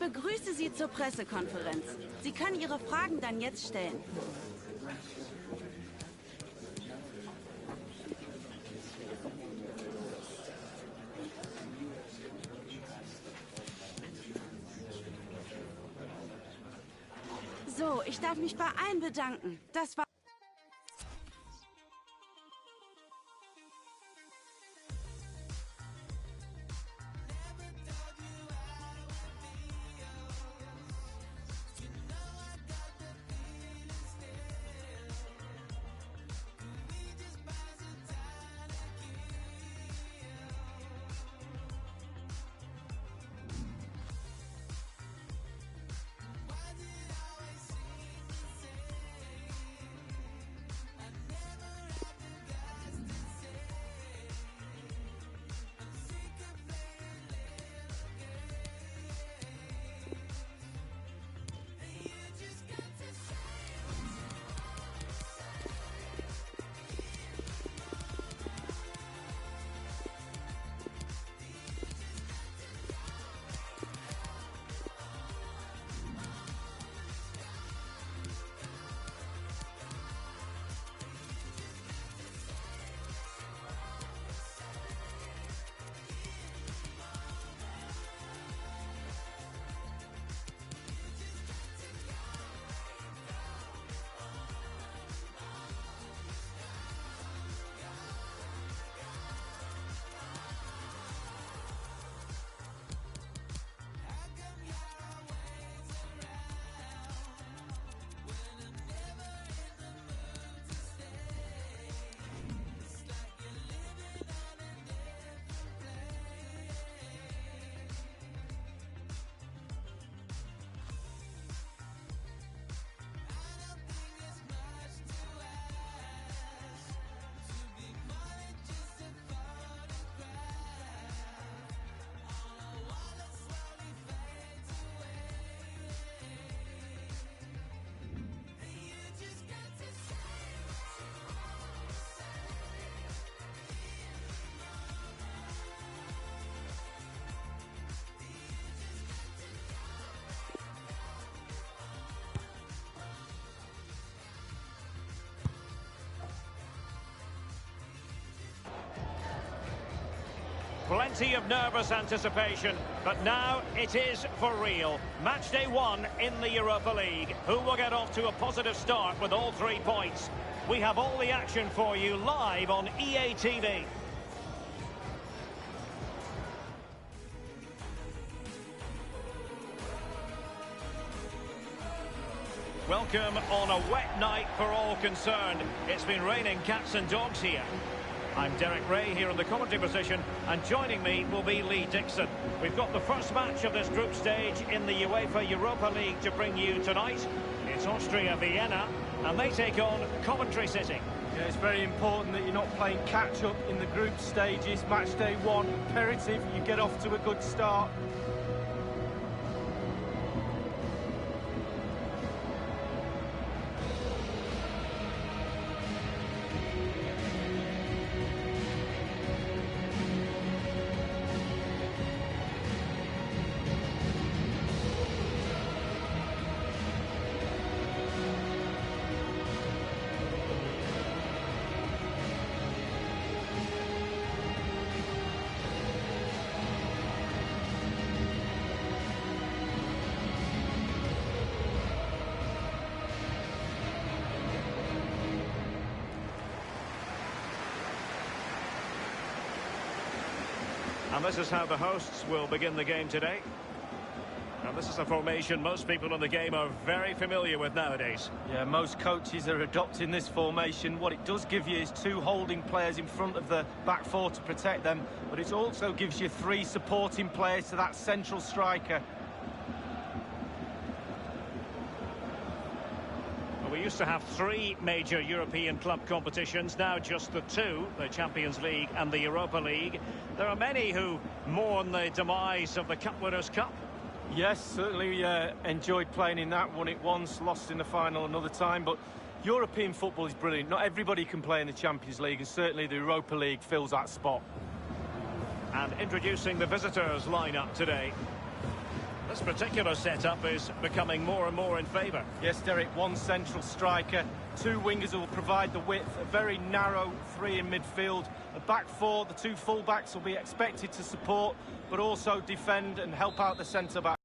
begrüße Sie zur Pressekonferenz. Sie können Ihre Fragen dann jetzt stellen. So, ich darf mich bei allen bedanken. Das war... Plenty of nervous anticipation, but now it is for real. Match day 1 in the Europa League. Who will get off to a positive start with all 3 points? We have all the action for you live on EA TV. Welcome on a wet night for all concerned. It's been raining cats and dogs here. I'm Derek Ray here in the commentary position, and joining me will be Lee Dixon. We've got the first match of this group stage in the UEFA Europa League to bring you tonight. It's Austria Vienna, and they take on Coventry City. Yeah, it's very important that you're not playing catch-up in the group stages. Match day 1, imperative you get off to a good start. And this is how the hosts will begin the game today. And this is a formation most people in the game are very familiar with nowadays. Yeah, most coaches are adopting this formation. What it does give you is 2 holding players in front of the back 4 to protect them, but it also gives you 3 supporting players to that central striker. We used to have 3 major European club competitions, now just the 2, the Champions League and the Europa League. There are many who mourn the demise of the Cup Winners' Cup. Yes, certainly enjoyed playing in that, won it once, lost in the final another time, but European football is brilliant. Not everybody can play in the Champions League, and certainly the Europa League fills that spot. And introducing the visitors' lineup today. This particular setup is becoming more and more in favour. Yes, Derek, one central striker, two wingers who will provide the width, a very narrow three in midfield, a back four, the two full-backs will be expected to support, but also defend and help out the centre-back.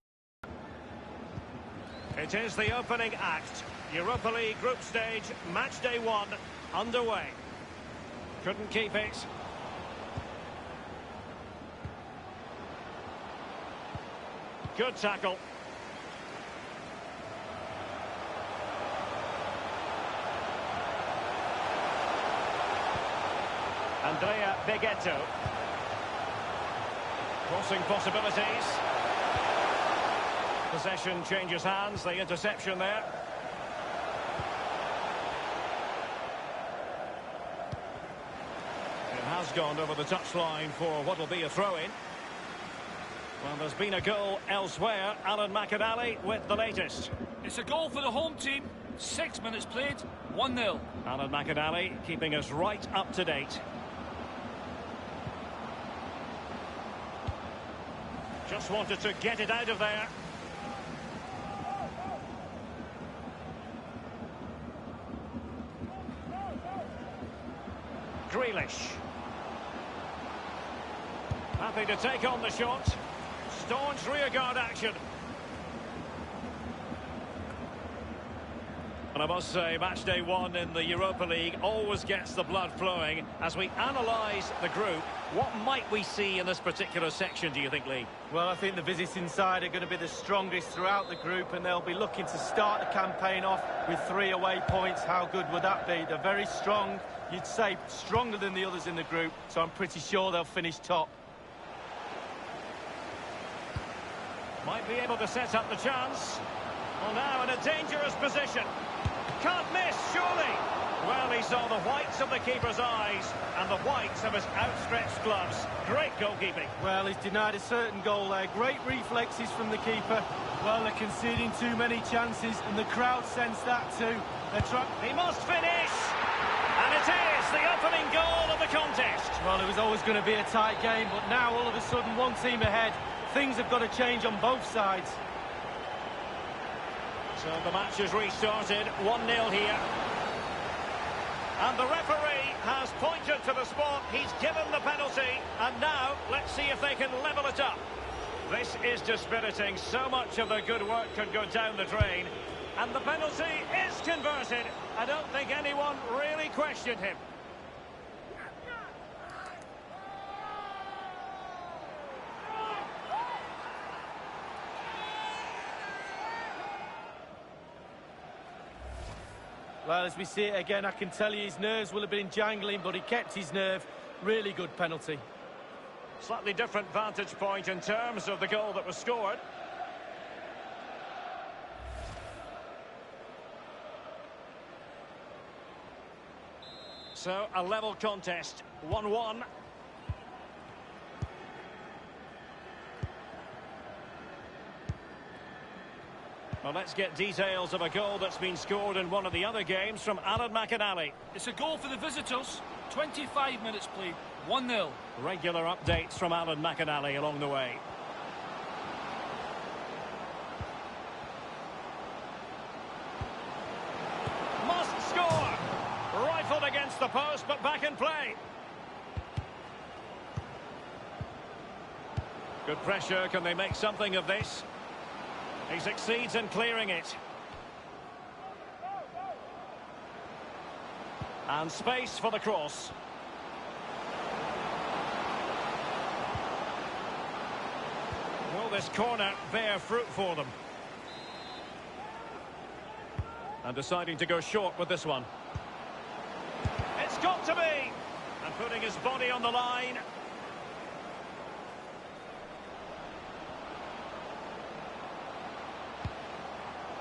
It is the opening act. Europa League group stage, match day 1, underway. Couldn't keep it. Good tackle. Andrea Beghetto. Crossing possibilities. Possession changes hands, the interception there. It has gone over the touchline for what will be a throw-in. Well, there's been a goal elsewhere. Alan McInally with the latest. It's a goal for the home team. 6 minutes played, 1-0. Alan McInally keeping us right up to date. Just wanted to get it out of there. Grealish. Happy to take on the shot. Staunch rearguard action. And I must say, match day 1 in the Europa League always gets the blood flowing. As we analyse the group, what might we see in this particular section, do you think, Lee? Well, I think the visits inside are going to be the strongest throughout the group, and they'll be looking to start the campaign off with 3 away points. How good would that be? They're very strong, you'd say stronger than the others in the group, so I'm pretty sure they'll finish top. Might be able to set up the chance. Well, now in a dangerous position. Can't miss, surely. Well, he saw the whites of the keeper's eyes and the whites of his outstretched gloves. Great goalkeeping. Well, he's denied a certain goal there. Great reflexes from the keeper. Well, they're conceding too many chances, and the crowd sense that too. He must finish! And it is the opening goal of the contest. Well, it was always going to be a tight game, but now all of a sudden one team ahead. Things have got to change on both sides. So the match has restarted, 1-0 here. And the referee has pointed to the spot, he's given the penalty, and now let's see if they can level it up. This is dispiriting, so much of the good work could go down the drain. And the penalty is converted. I don't think anyone really questioned him. Well, as we see it again, I can tell you his nerves will have been jangling, but he kept his nerve. Really good penalty. Slightly different vantage point in terms of the goal that was scored. So, a level contest, 1-1. Well, let's get details of a goal that's been scored in one of the other games from Alan McInally. It's a goal for the visitors. 25 minutes played, 1-0. Regular updates from Alan McInally along the way. Must score! Rifled against the post, but back in play. Good pressure, can they make something of this? He succeeds in clearing it. And space for the cross. Will this corner bear fruit for them? And deciding to go short with this one. It's got to be! And putting his body on the line.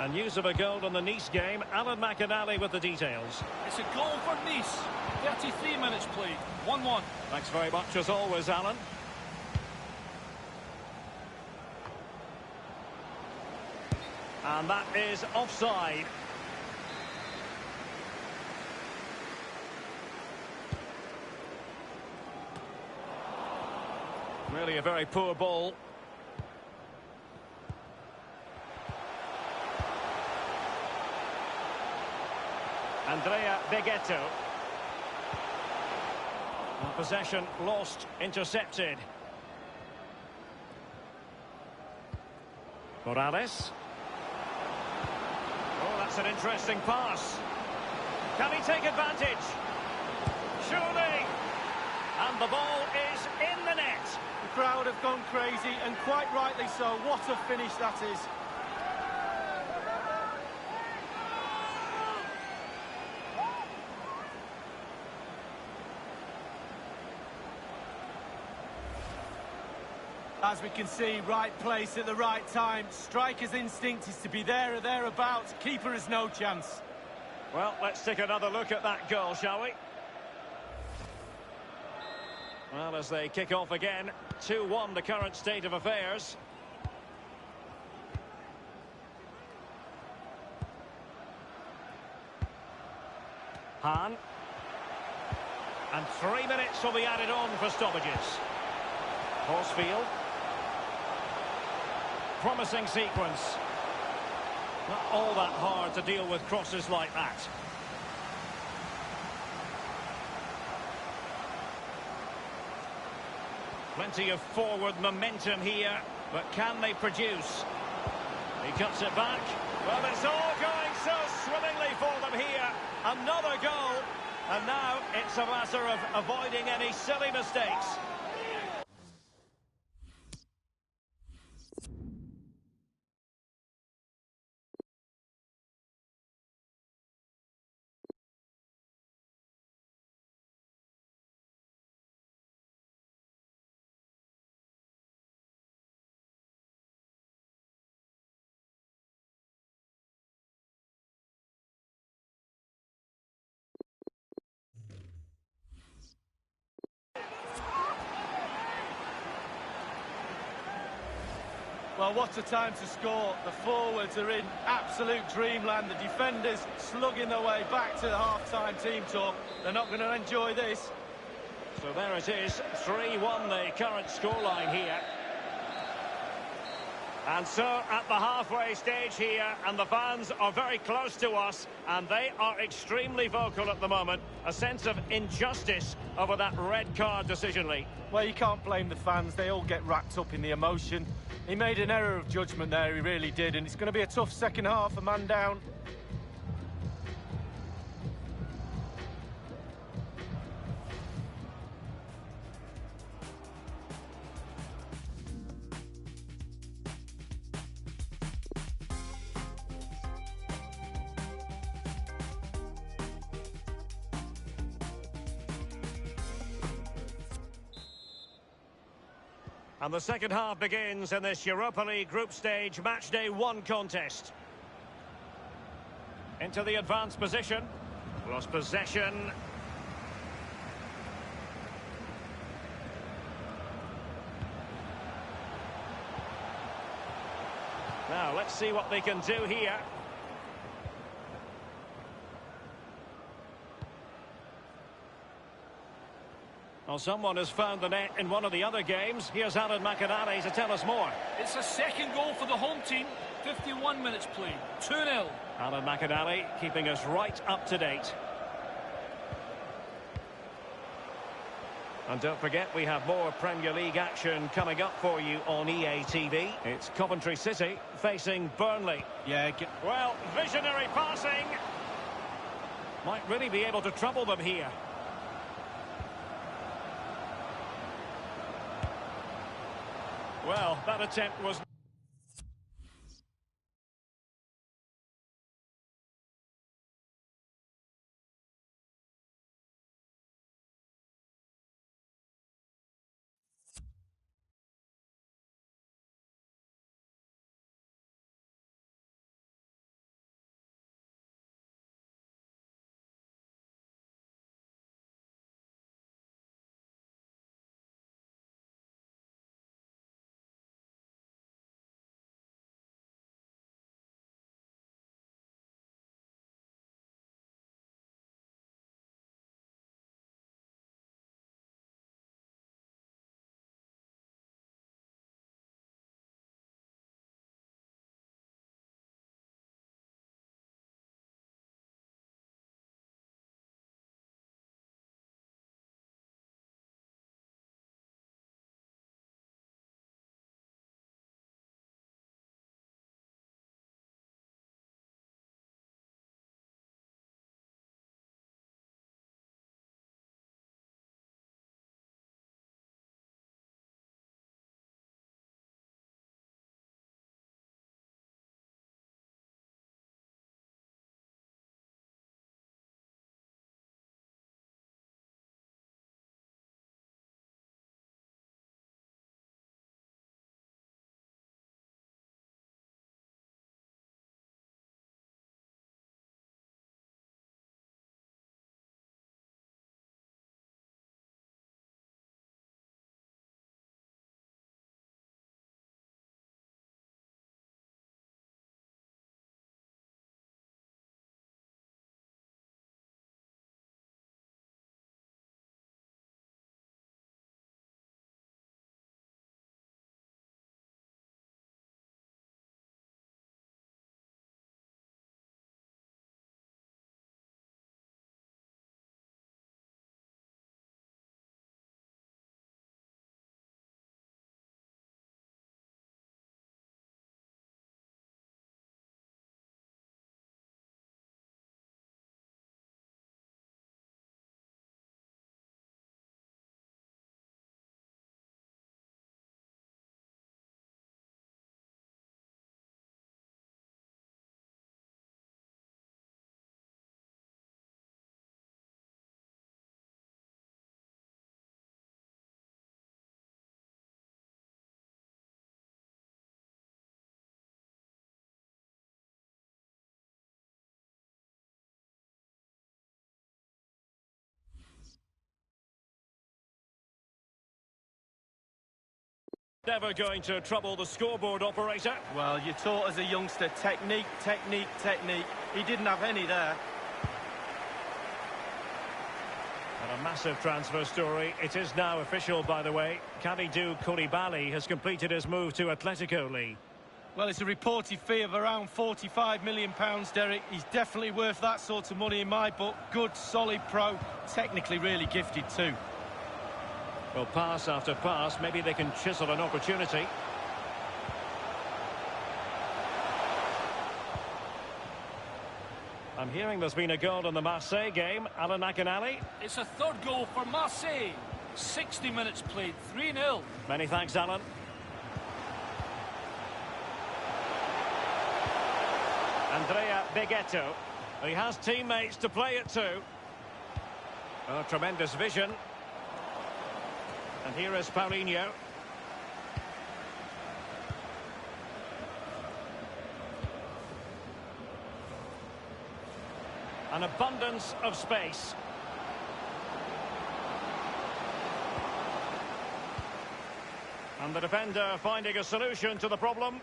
And news of a goal in the Nice game. Alan McInally with the details. It's a goal for Nice. 33 minutes played. 1-1. Thanks very much as always, Alan. And that is offside. Really a very poor ball. Andrea Beghetto. Possession lost, intercepted. Morales. Oh, that's an interesting pass. Can he take advantage? Surely. And the ball is in the net. The crowd have gone crazy, and quite rightly so. What a finish that is. As we can see, right place at the right time. Striker's instinct is to be there or thereabouts. Keeper has no chance. Well, let's take another look at that goal, shall we? Well, as they kick off again, 2-1 the current state of affairs. Hahn. And 3 minutes will be added on for stoppages. Horsfield. Promising sequence. Not all that hard to deal with crosses like that. Plenty of forward momentum here, but can they produce? He cuts it back. Well, it's all going so swimmingly for them here. Another goal. And now it's a matter of avoiding any silly mistakes. Well, what a time to score. The forwards are in absolute dreamland. The defenders slugging their way back to the half-time team talk. They're not going to enjoy this. So there it is, 3-1 the current scoreline here. And so at the halfway stage here, and the fans are very close to us, and they are extremely vocal at the moment. A sense of injustice over that red card decision, Lee. Well, you can't blame the fans. They all get wrapped up in the emotion. He made an error of judgment there, he really did, and it's going to be a tough second half, a man down. And the second half begins in this Europa League group stage matchday 1 contest. Into the advanced position. Lost possession. Now, let's see what they can do here. Well, someone has found the net in one of the other games. Here's Alan McInally to tell us more. It's a second goal for the home team. 51 minutes played. 2-0. Alan McInally keeping us right up to date. And don't forget, we have more Premier League action coming up for you on EA TV. It's Coventry City facing Burnley. Well, visionary passing. Might really be able to trouble them here. Well, that attempt was Never going to trouble the scoreboard operator. Well, you're taught as a youngster, technique, technique, technique. He didn't have any there. And a massive transfer story. It is now official, by the way. Kalidou Koulibaly has completed his move to Atletico League. Well, it's a reported fee of around £45 million, Derek. He's definitely worth that sort of money in my book. Good, solid pro. Technically really gifted too. Well, pass after pass, maybe they can chisel an opportunity. I'm hearing there's been a goal in the Marseille game. Alan McInally. It's a third goal for Marseille. 60 minutes played, 3-0. Many thanks, Alan. Andrea Beghetto. He has teammates to play it to. Oh, tremendous vision. And here is Paulinho. An abundance of space. And the defender finding a solution to the problem.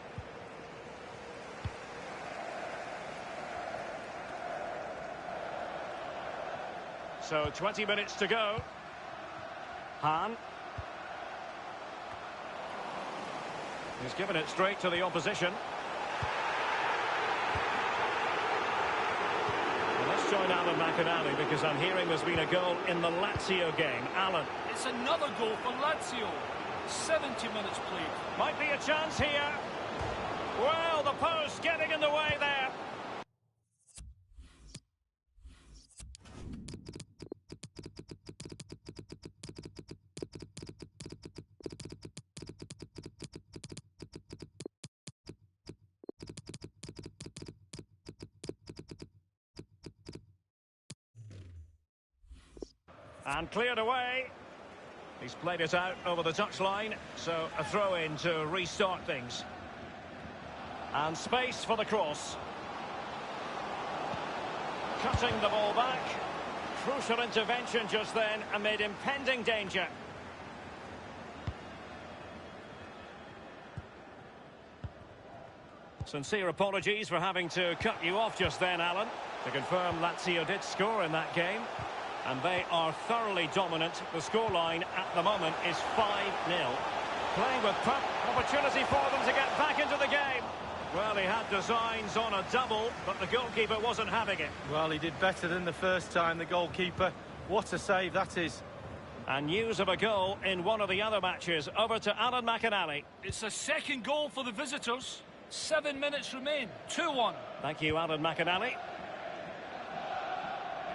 So 20 minutes to go. Hahn. He's given it straight to the opposition. Well, let's join Alan McInally because I'm hearing there's been a goal in the Lazio game. Alan. It's another goal for Lazio. 70 minutes played. Might be a chance here. Well, the post getting in the way there. And cleared away. He's played it out over the touchline, so a throw-in to restart things. And space for the cross. Cutting the ball back. Crucial intervention just then amid impending danger. Sincere apologies for having to cut you off just then, Alan. To confirm, Lazio did score in that game. And they are thoroughly dominant. The scoreline at the moment is 5-0. Playing with opportunity for them to get back into the game. Well, he had designs on a double, but the goalkeeper wasn't having it. Well, he did better than the first time, the goalkeeper. What a save that is. And news of a goal in one of the other matches. Over to Alan McInally. It's a second goal for the visitors. 7 minutes remain. 2-1. Thank you, Alan McInally.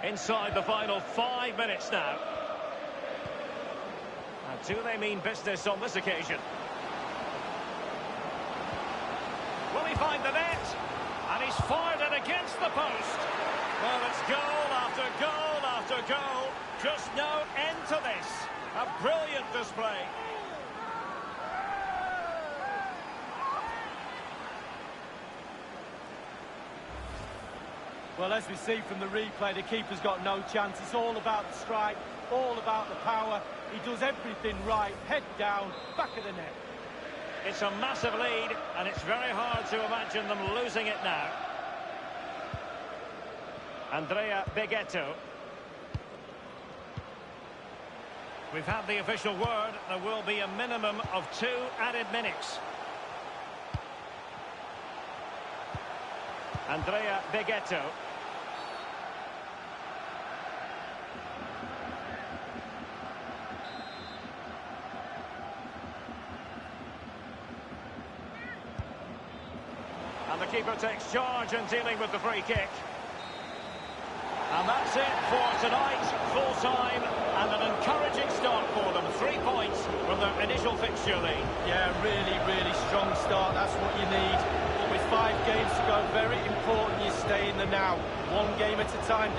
Inside the final 5 minutes now. And do they mean business on this occasion? Will he find the net? And he's fired it against the post. Well, it's goal after goal after goal. Just no end to this. A brilliant display. Well, as we see from the replay, the keeper's got no chance. It's all about the strike, all about the power. He does everything right, head down, back of the net. It's a massive lead, and it's very hard to imagine them losing it now. Andrea Beghetto. We've had the official word. There will be a minimum of 2 added minutes. Andrea Beghetto. And the keeper takes charge in dealing with the free kick. And that's it for tonight. Full time and an encouraging start for them. 3 points from their initial fixture lead. Yeah, really strong start. That's what you need. But with 5 games to go, very important you stay in the now. 1 game at a time.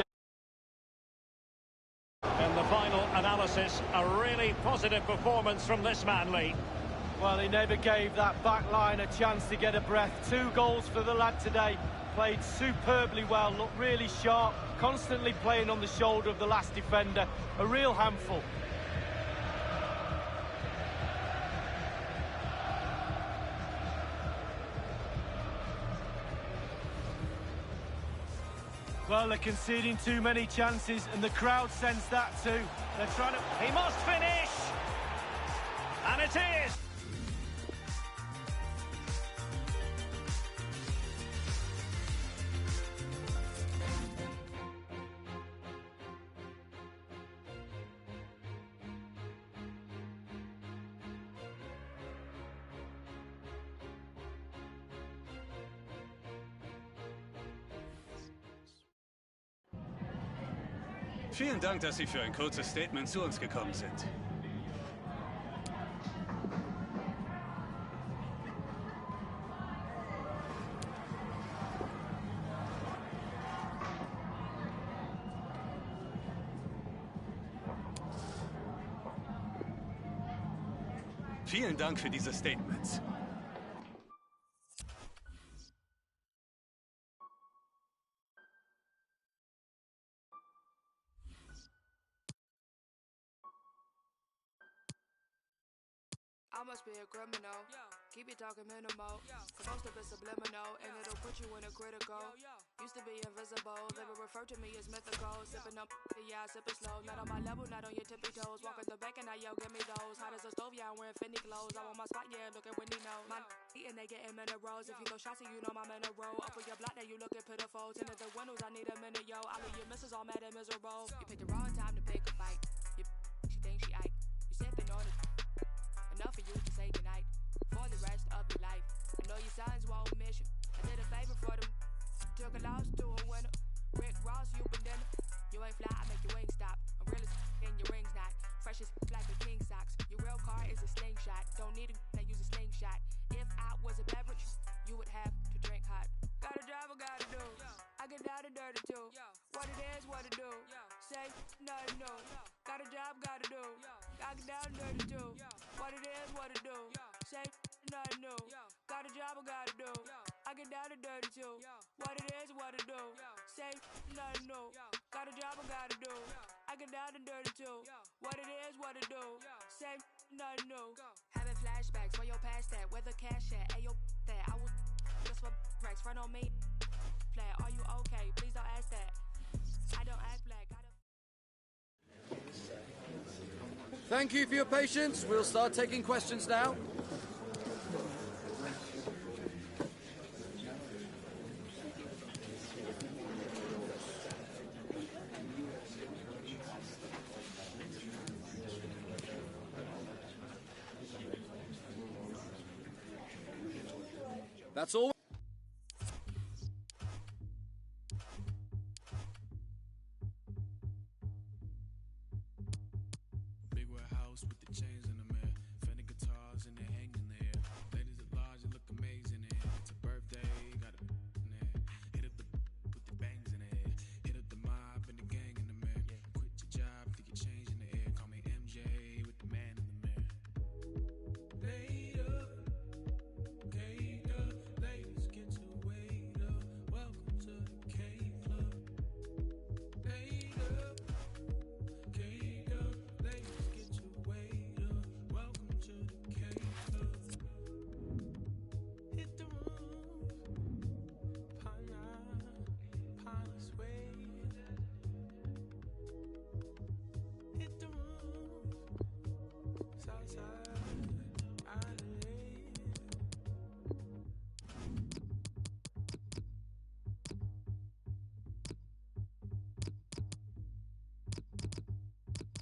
In the final analysis, a really positive performance from this man, Lee. Well, he never gave that back line a chance to get a breath. 2 goals for the lad today. Played superbly well, looked really sharp, constantly playing on the shoulder of the last defender. A real handful. Well, they're conceding too many chances, and the crowd sense that too. They're trying to... He must finish! And it is! Vielen Dank, dass Sie für ein kurzes Statement zu uns gekommen sind. Vielen Dank für diese Statements. I must be a criminal. Keep it talking minimal. Cause most of it's subliminal, and it'll put you in a critical. Used to be invisible, they would refer to me as mythical. Sipping up, yeah, I sip it slow. Not on my level, not on your tippy toes. Walk at the back and I yell, give me those. Hot as a stove, yeah, I'm wearing Fendi clothes. I'm on my spot, yeah, look at Wendy knows. My eating, they getting minerals. If you throw shots, you know I'm in a row. Up on your block, now you looking pitiful. Tinted the windows, I need a minute, yo. I leave your missus all mad and miserable. You picked the wrong time to pick a fight. She thinks she Ike. You sipping on it. Enough for you to say goodnight for the rest of your life. I know your sons won't miss you. I did a favor for them. Took a loss to a winner. Rick Ross, you been dinner. You ain't fly, I make your wings stop. I'm real as and your ring's not. Fresh as like a king socks. Your real car is a slingshot. Don't need I use a slingshot. If I was a beverage, you would have to drink hot. Gotta drive, I gotta do. I get down and dirty too. What it is, what it do. Say nothing new. Got a job, gotta do. I get down and dirty too. What it is, what it do. Say nothing new. Got a job, I gotta do. I get down and dirty too. What it is, what it do. Say nothing new. Got a job, I gotta do. I get down and dirty too. What it is, what it do. Say nothing new. Having flashbacks, where your past at? Where the cash at? Ayo, that I was just for racks. Front on me. Flat. Are you okay? Please don't ask that. I don't act black. Thank you for your patience. We'll start taking questions now. That's all.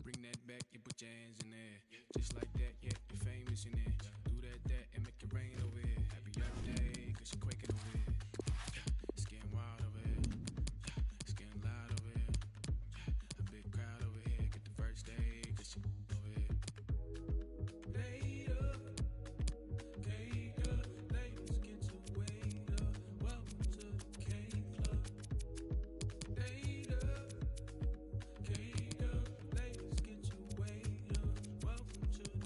Bring that back, you put your hands in there. Just like that, yeah, you're famous in there. Do that, and make it rain over here. Happy birthday, cause you're quaking over here. It's getting wild over here. It's getting loud over here. A big crowd over here. Get the first day, cause you over here. Later, ladies get your weight up. Welcome to the K Club. Later, ladies get your weight up. Welcome to the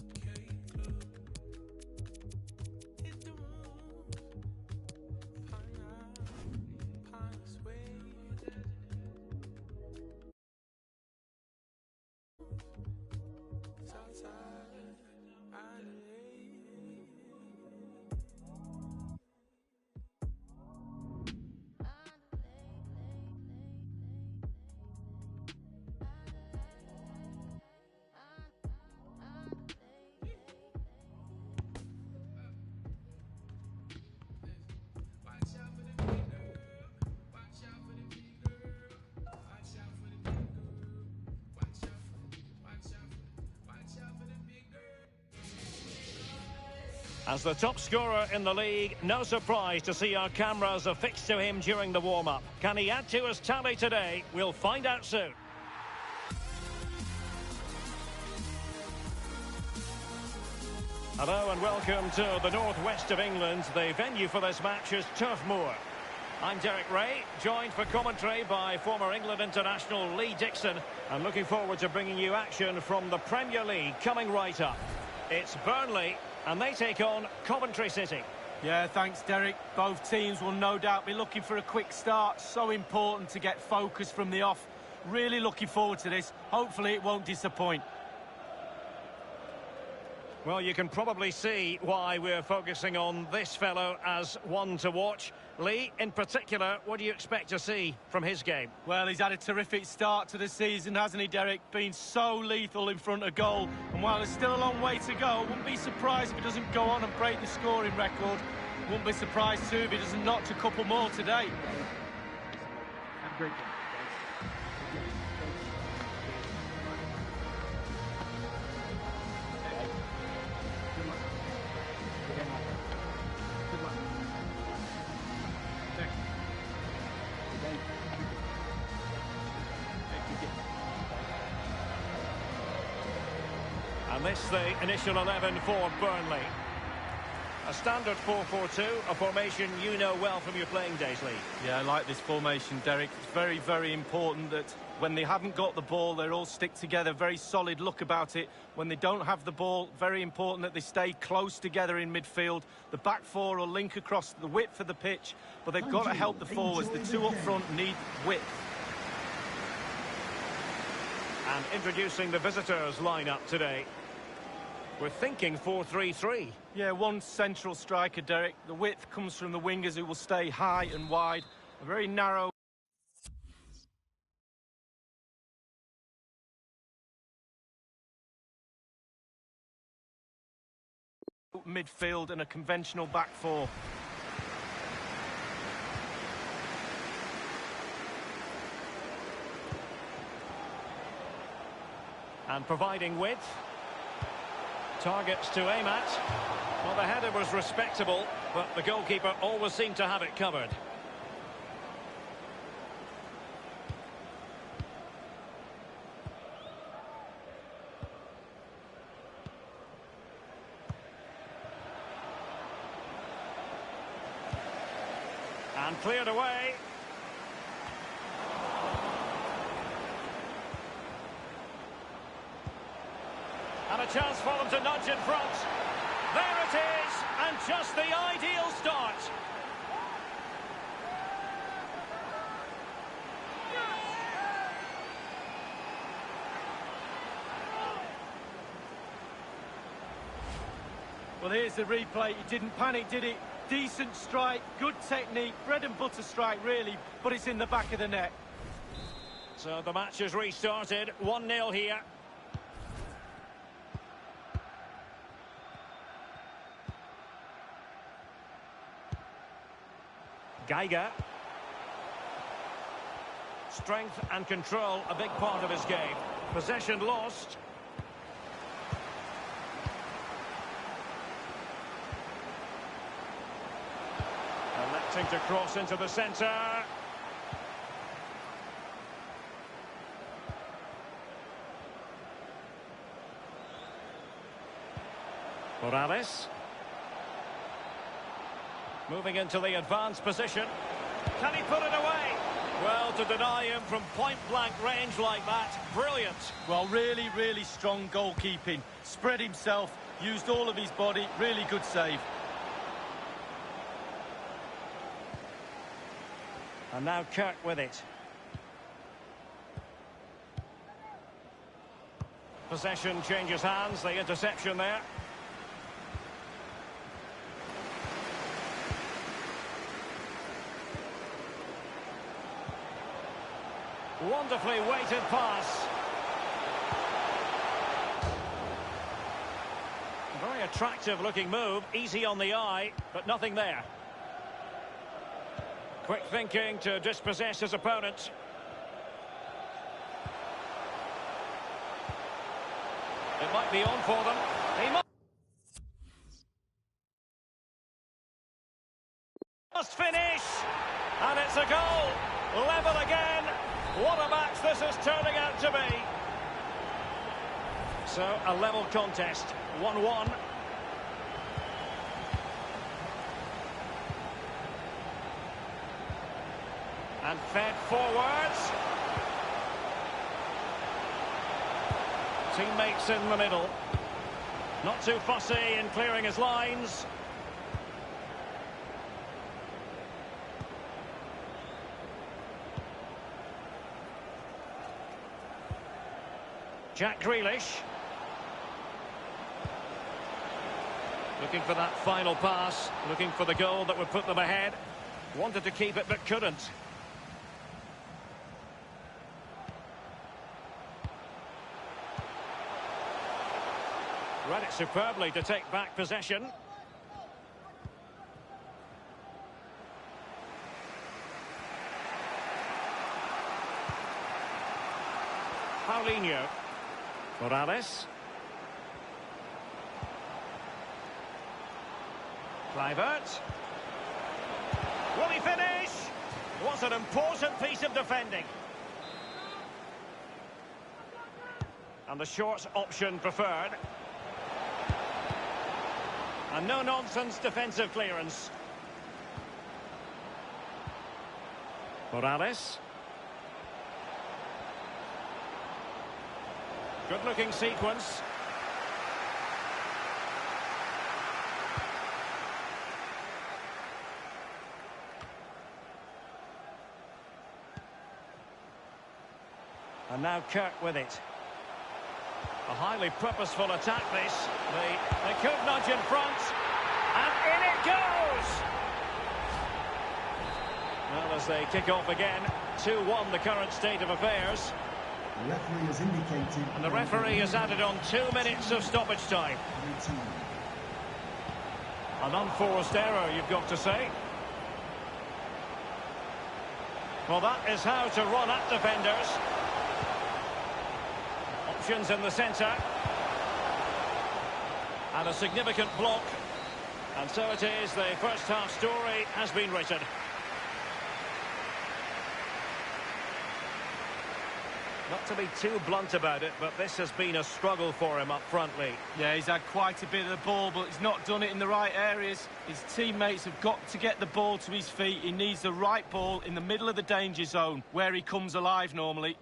As the top scorer in the league, no surprise to see our cameras affixed to him during the warm-up. Can he add to his tally today? We'll find out soon. Hello and welcome to the northwest of England. The venue for this match is Turf Moor. I'm Derek Ray, joined for commentary by former England international Lee Dixon. I'm looking forward to bringing you action from the Premier League coming right up. It's Burnley, and they take on Coventry City. Yeah, thanks, Derek. Both teams will no doubt be looking for a quick start. So important to get focus from the off. Really looking forward to this. Hopefully it won't disappoint. Well, you can probably see why we're focusing on this fellow as one to watch. Lee, in particular, what do you expect to see from his game? Well, he's had a terrific start to the season, hasn't he, Derek? Been so lethal in front of goal. And while there's still a long way to go, wouldn't be surprised if he doesn't go on and break the scoring record. Wouldn't be surprised, too, if he doesn't notch a couple more today. Have a great game. And this the initial 11 for Burnley. A standard 4-4-2, a formation you know well from your playing days, Lee. Yeah, I like this formation, Derek. It's very, very important that when they haven't got the ball, they all stick together. Very solid look about it. When they don't have the ball, very important that they stay close together in midfield. The back four will link across the width of the pitch, but they've got to help the forwards. The two up front need width. And introducing the visitors lineup today. We're thinking 4-3-3. Yeah, one central striker, Derek. The width comes from the wingers who will stay high and wide. A very narrow midfield and a conventional back four. And providing width. Targets to aim at. Well, the header was respectable, but the goalkeeper always seemed to have it covered. And cleared away. And a chance for them to nudge in front. There it is, and just the ideal start. Well, here's the replay. He didn't panic, did he? Decent strike, good technique, bread and butter strike, really, but it's in the back of the net. So the match has restarted, 1-0 here. Geiger. Strength and control, a big part of his game. Possession lost. Electing to cross into the centre. Morales. Moving into the advanced position. Can he put it away? Well, to deny him from point-blank range like that, brilliant. Well, really, really strong goalkeeping. Spread himself, used all of his body, really good save. And now Kirk with it. Possession changes hands, the interception there. Wonderfully weighted pass. Very attractive looking move, easy on the eye, but nothing there. Quick thinking to dispossess his opponent. It might be on for them. He might Must finish! And it's a goal! Level again! What a match this is turning out to be! So, a level contest, 1-1. And fed forwards. Teammates in the middle. Not too fussy in clearing his lines. Jack Grealish. Looking for that final pass. Looking for the goal that would put them ahead. Wanted to keep it but couldn't. Read it superbly to take back possession. Paulinho. Morales. Kluivert. Will he finish? Was an important piece of defending. And the short option preferred. And no-nonsense defensive clearance. Morales. Good-looking sequence. And now Kirk with it. A highly purposeful attack this. They could nudge in front. And in it goes! Well, as they kick off again, 2-1 the current state of affairs. The referee has indicated... And the referee has added on 2 minutes of stoppage time. An unforced error, you've got to say. Well, that is how to run at defenders. Options in the centre. And a significant block. And so it is, the first half story has been written. Not to be too blunt about it, but this has been a struggle for him up front, Lee. Yeah, he's had quite a bit of the ball, but he's not done it in the right areas. His teammates have got to get the ball to his feet. He needs the right ball in the middle of the danger zone, where he comes alive normally.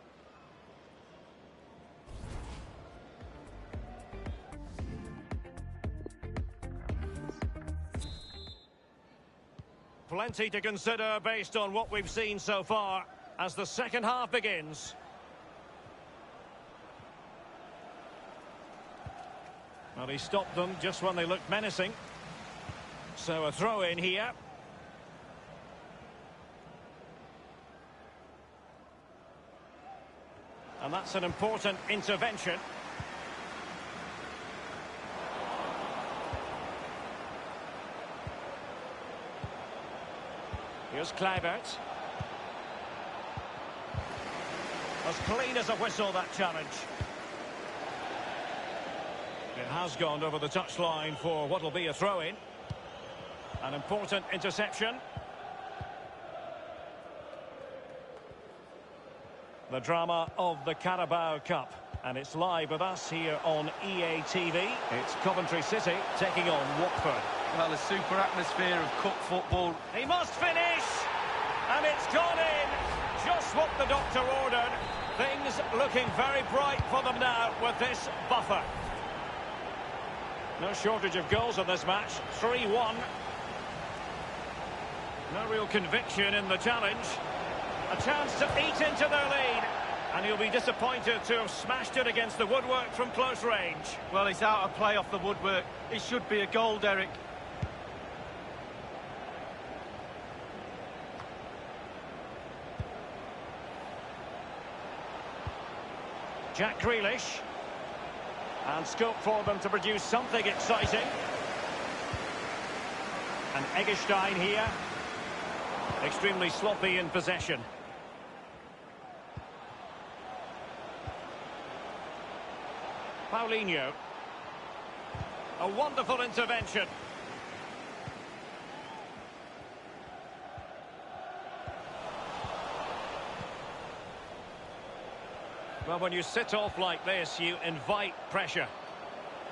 Plenty to consider based on what we've seen so far as the second half begins. Well, he stopped them just when they looked menacing. So a throw in here. And that's an important intervention. Here's Kluivert. As clean as a whistle, that challenge. It has gone over the touchline for what will be a throw-in. An important interception. The drama of the Carabao Cup. And it's live with us here on EA TV. It's Coventry City taking on Watford. Well, a super atmosphere of cup football. He must finish! And it's gone in! Just what the doctor ordered. Things looking very bright for them now with this buffer. No shortage of goals in this match. 3-1. No real conviction in the challenge. A chance to eat into their lead. And he'll be disappointed to have smashed it against the woodwork from close range. Well, he's out of play off the woodwork. It should be a goal, Derek. Jack Grealish. And scope for them to produce something exciting. And Eggestein here. Extremely sloppy in possession. Paulinho. A wonderful intervention. Well, when you sit off like this, you invite pressure.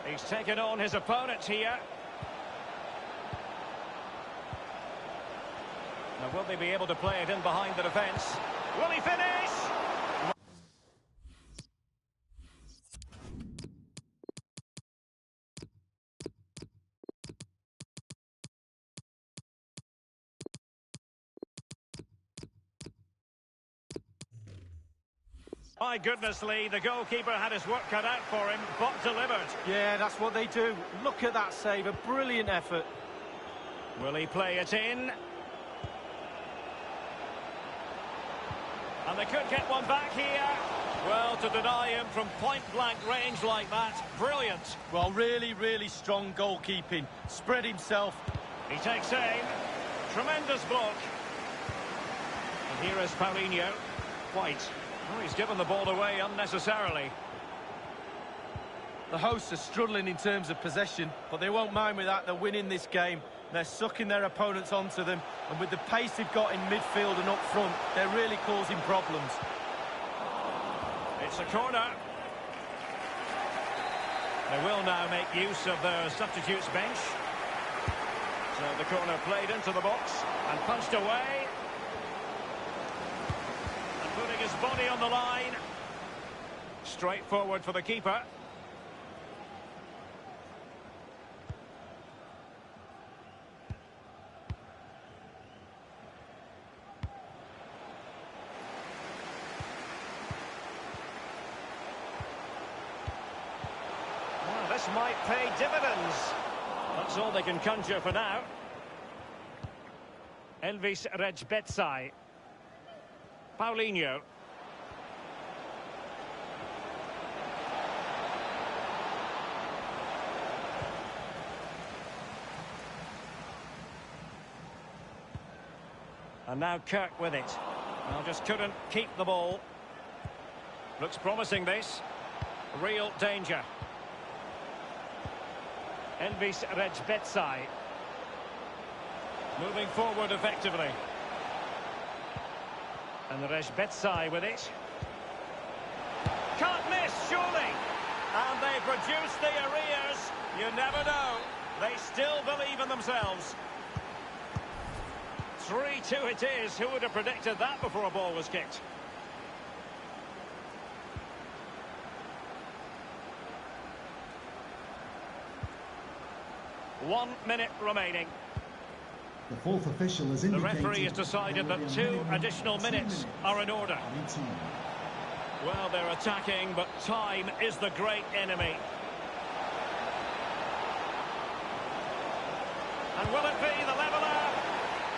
He's taken on his opponent here. Now, will they be able to play it in behind the defence? Will he finish? My goodness, Lee, the goalkeeper had his work cut out for him, but delivered. Yeah, that's what they do. Look at that save, a brilliant effort. Will he play it in? And they could get one back here. Well, to deny him from point-blank range like that, brilliant. Well, really, really strong goalkeeping. Spread himself. He takes aim. Tremendous block. And here is Paulinho. White. Oh, he's given the ball away unnecessarily. The hosts are struggling in terms of possession, but they won't mind with that. They're winning this game. They're sucking their opponents onto them, and with the pace they've got in midfield and up front, they're really causing problems. It's a corner. They will now make use of their substitutes bench. So the corner played into the box and punched away. And putting his body on the line. Straight forward for the keeper. This might pay dividends. That's all they can conjure for now. Elvis Rejbetsai. Paulinho. And now Kirk with it. Well, just couldn't keep the ball. Looks promising, this. Real danger. Elvis Rejbetsai. Moving forward effectively. And Rejbetsai with it. Can't miss, surely. And they produce the arrears. You never know. They still believe in themselves. 3-2 it is. Who would have predicted that before a ball was kicked? One minute remaining. The fourth official has indicated the referee has decided that 2 additional minutes are in order. Well, they're attacking, but time is the great enemy. And will it be the leveller?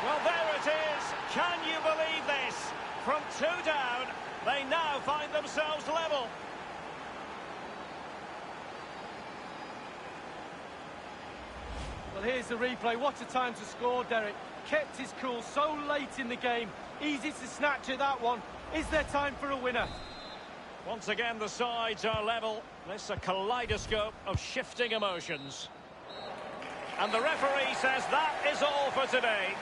Well, there it is. Can you believe this? From 2 down, they now find themselves level. Well, here's the replay. What a time to score, Derek. Kept his cool so late in the game. Easy to snatch at that one. Is there time for a winner? Once again, the sides are level. This is a kaleidoscope of shifting emotions. And the referee says that is all for today.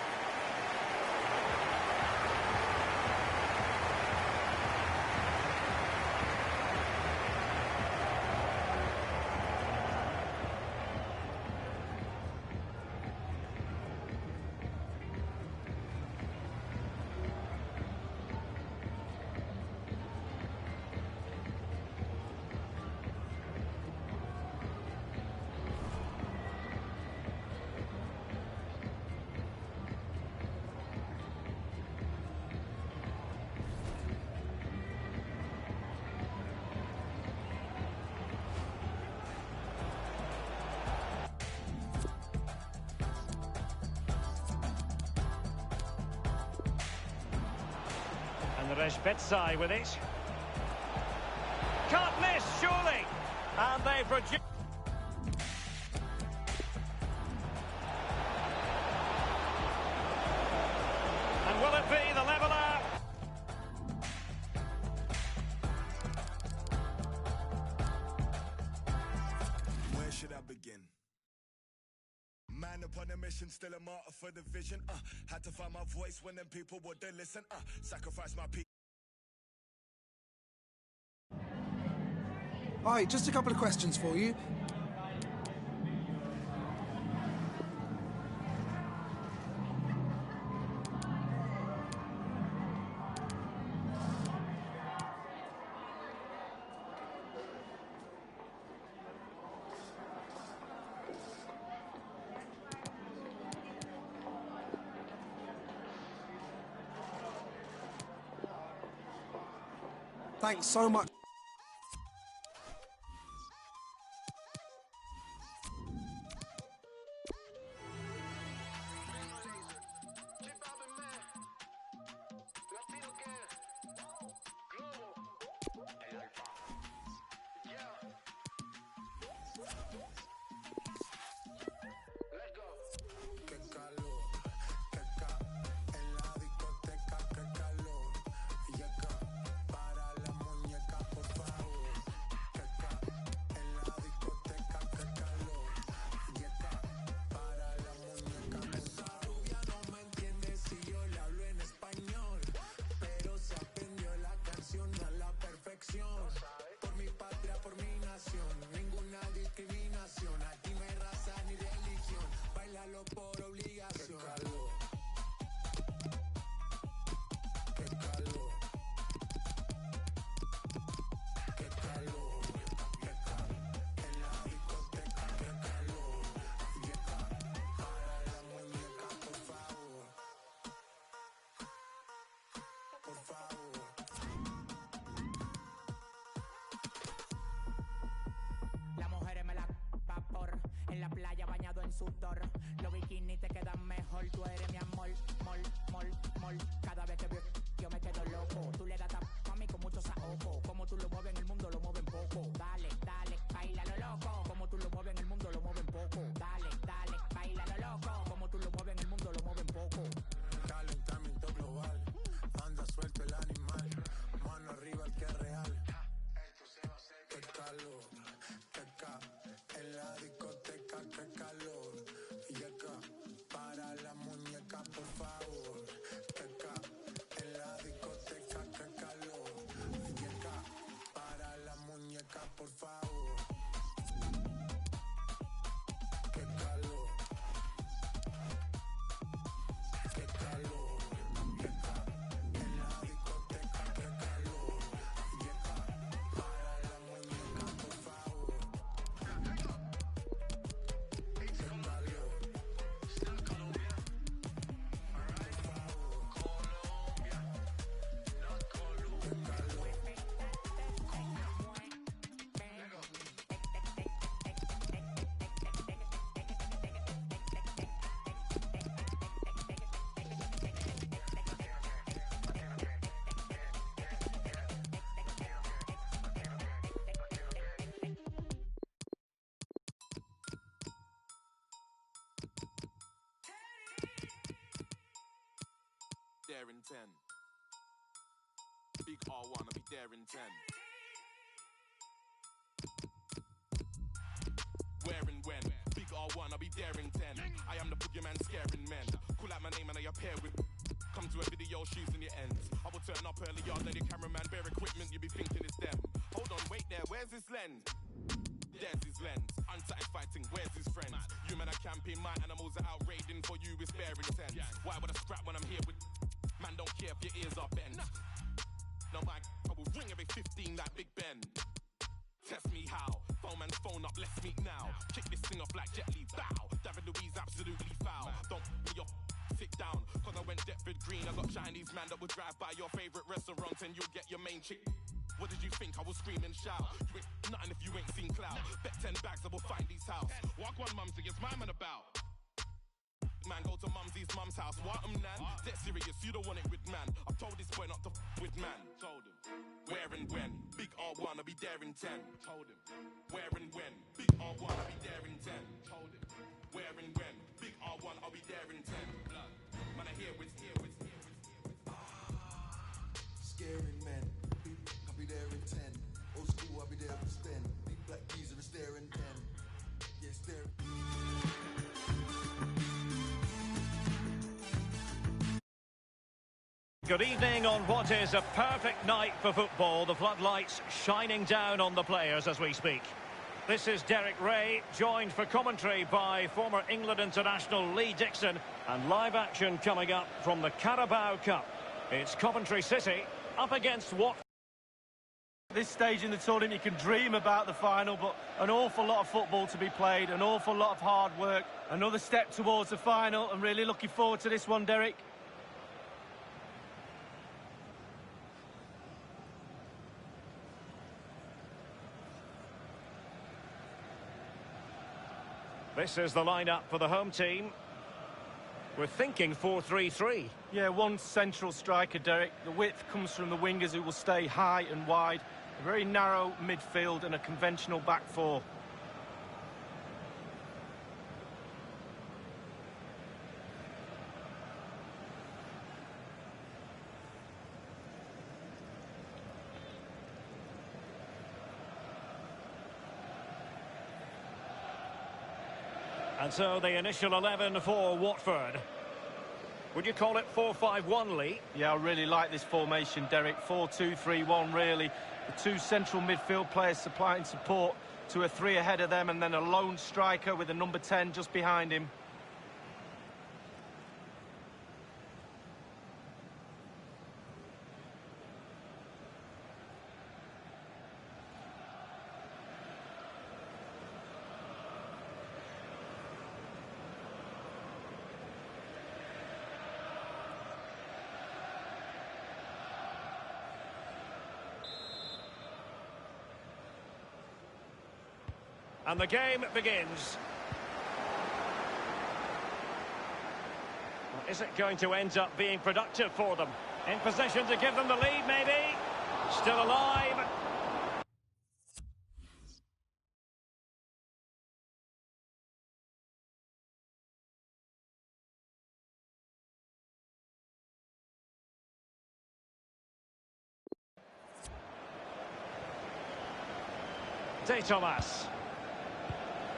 And Rejbetsai with it. Can't miss, surely. And they've reduced. And will it be the leveller? Where should I begin? Man upon a mission, still a martyr for the vision. Had to find my voice when them people wouldn't listen. Sacrifice my people. Hi, just a couple of questions for you. Thanks so much. Las mujeres me la vapor, en la playa bañado en sudor. Los bikinis te quedan mejor, tú eres mi amor, mol, mol, mol. Cada vez que veo yo me quedo loco. Tú le das tap a mí con mucho saoco. Como tú lo mueves en el mundo, lo mueven poco. Dale, dale, baila lo loco. Como tú lo mueves en el mundo, lo mueven poco. Dale, dale, baila lo loco. Como tú lo mueves en el mundo, lo mueven poco. Calentamiento global, anda suelto el animal. Mano arriba el que es real. Esto se va a hacer. Qué calor, qué ca. En la discoteca, qué calor. Y acá, para la muñeca, por favor. Qué ca. En la discoteca, qué calor. Y acá, para la muñeca, por favor. Qué calor. Qué calor. Qué ca. En la discoteca, qué calor. Y acá, para la muñeca, por favor. There in 10. Big R1, I'll be there in 10. Where and when? Big R1, I'll be there in 10. I am the boogeyman scaring men. Call out my name and I appear with. Come to a video, shoes in your ends. I will turn up early, yard, lady cameraman, bare equipment, you be thinking it's them. Hold on, wait there, where's his lens? There's his lens. Unsatisfied fighting, where's his friends? You men are camping, my animals are out raiding for you, it's bare intense. Why would I scrap when I'm here with. Man, don't care if your ears are bent. No, my I will ring every 15 like Big Ben. Test me how. Phone man's phone up, let's meet now. Kick this thing off like Jet Li, bow. David Louise absolutely foul. Don't be your sit down. Cause I went Deptford Green. I got Chinese man that would drive by your favorite restaurant and you'll get your main chick. What did you think? I will scream and shout. You ain't nothing if you ain't seen clout. Bet 10 bags I will find these house. Walk one mumsy, it's my man about. Man, go to Mumsy's mum's house. What nan? Dead serious, you don't want it with man. I've told this boy not to with man. Told him. Where and when? Big R1, I'll be there in 10. Told him. Where and when? Big R1, I'll be there in 10. Told him. Where and when? Big R1, I'll be there in 10. Blood. Man, I hear with. Scaring men. I'll be there in 10. Old school, I'll be there with Sten. Big black geezer is there in 10. Yes, there. Good evening on what is a perfect night for football. The floodlights shining down on the players as we speak. This is Derek Ray, joined for commentary by former England international Lee Dixon, and live action coming up from the Carabao Cup. It's Coventry City up against Watford. At this stage in the tournament, you can dream about the final, but an awful lot of football to be played, an awful lot of hard work. Another step towards the final. I'm really looking forward to this one, Derek. This is the lineup for the home team. We're thinking 4-3-3. Yeah, one central striker, Derek. The width comes from the wingers who will stay high and wide. A very narrow midfield and a conventional back four. And so the initial 11 for Watford. Would you call it 4-5-1, Lee? Yeah, I really like this formation, Derek. 4-2-3-1, really. The two central midfield players supplying support to a three ahead of them, and then a lone striker with a number 10 just behind him. And the game begins. Well, is it going to end up being productive for them? In position to give them the lead, maybe. Still alive. De Thomas.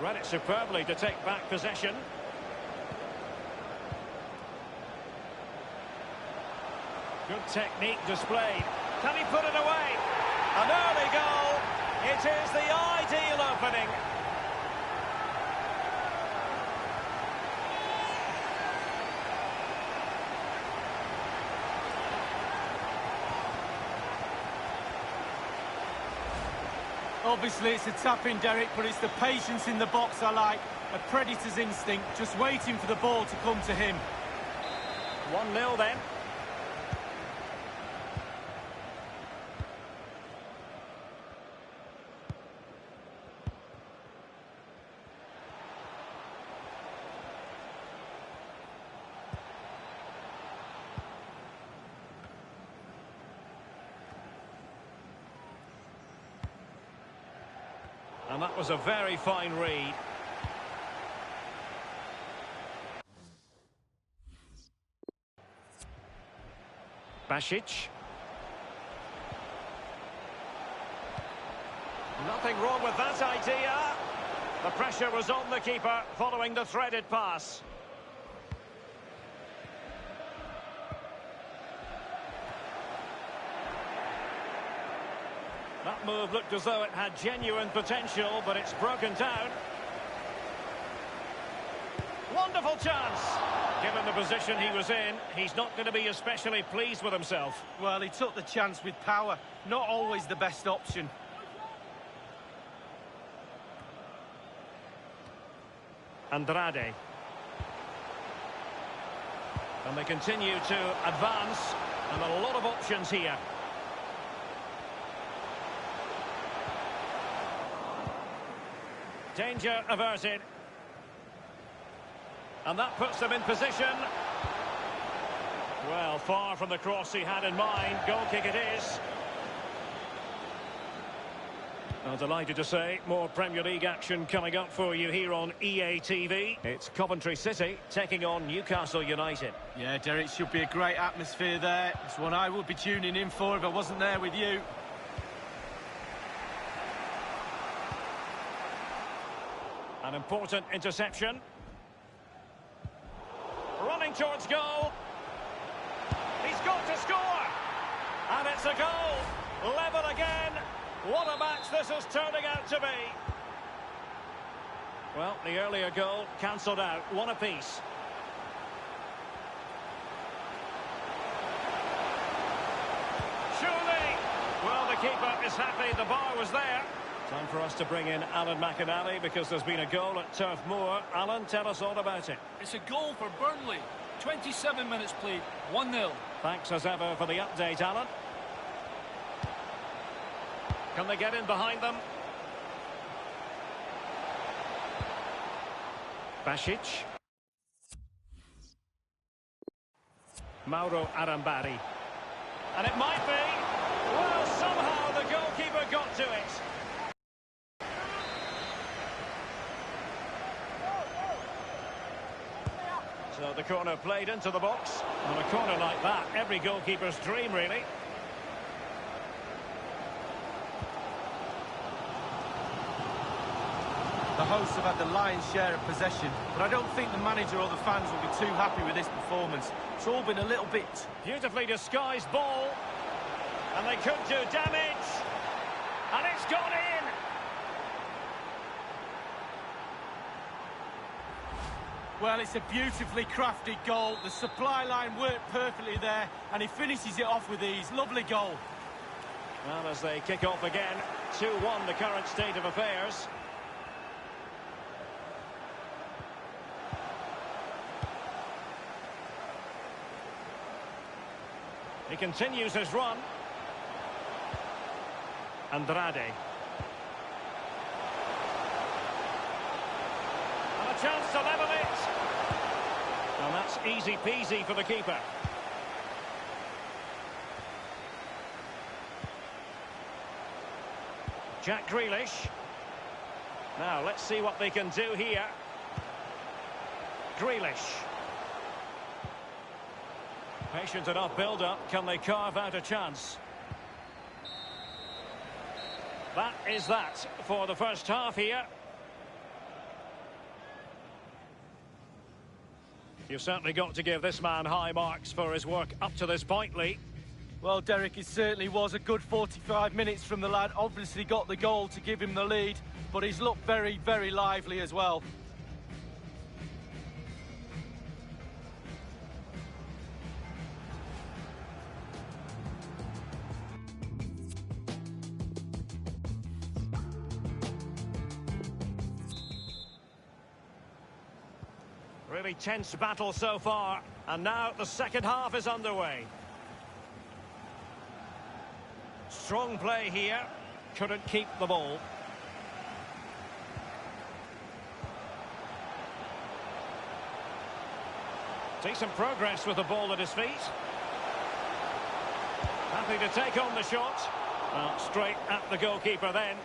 Read it superbly to take back possession. Good technique displayed. Can he put it away? An early goal. It is the ideal opening. Obviously, it's a tap-in, Derek, but it's the patience in the box I like. A predator's instinct, just waiting for the ball to come to him. 1-0 then. And that was a very fine read. Basic. Nothing wrong with that idea. The pressure was on the keeper following the threaded pass. That move looked as though it had genuine potential, but it's broken down. Wonderful chance. Given the position he was in, he's not going to be especially pleased with himself. Well, he took the chance with power. Not always the best option. Andrade. And they continue to advance, and a lot of options here. Danger averted. And that puts them in position. Well, far from the cross he had in mind. Goal kick it is. I'm delighted to say more Premier League action coming up for you here on EA TV. It's Coventry City taking on Newcastle United. Yeah, Derek, should be a great atmosphere there. It's one I would be tuning in for if I wasn't there with you. An important interception. Running towards goal. He's got to score! And it's a goal! Level again! What a match this is turning out to be! Well, the earlier goal cancelled out. One apiece. Surely! Well, the keeper is happy the bar was there. Time for us to bring in Alan McInally because there's been a goal at Turf Moor. Alan, tell us all about it. It's a goal for Burnley. 27 minutes played, 1-0. Thanks as ever for the update, Alan. Can they get in behind them? Basic. Mauro Arambari. And it might be. Well, somehow the goalkeeper got to it. So the corner played into the box. On a corner like that, every goalkeeper's dream, really. The hosts have had the lion's share of possession, but I don't think the manager or the fans will be too happy with this performance. It's all been a little bit... Beautifully disguised ball. And they could do damage. And it's gone in. Well, it's a beautifully crafted goal. The supply line worked perfectly there, and he finishes it off with ease. Lovely goal. Well, as they kick off again, 2-1 the current state of affairs. He continues his run. Andrade. And a chance to level it. And that's easy peasy for the keeper. Jack Grealish. Now, let's see what they can do here. Grealish. Patient enough build-up. Can they carve out a chance? That is that for the first half here. You've certainly got to give this man high marks for his work up to this point, Lee. Well, Derek, it certainly was a good 45 minutes from the lad. Obviously got the goal to give him the lead, but he's looked very, very lively as well. Really tense battle so far, and now the second half is underway. Strong play here, couldn't keep the ball. Decent progress with the ball at his feet. Happy to take on the shot. Well, straight at the goalkeeper then.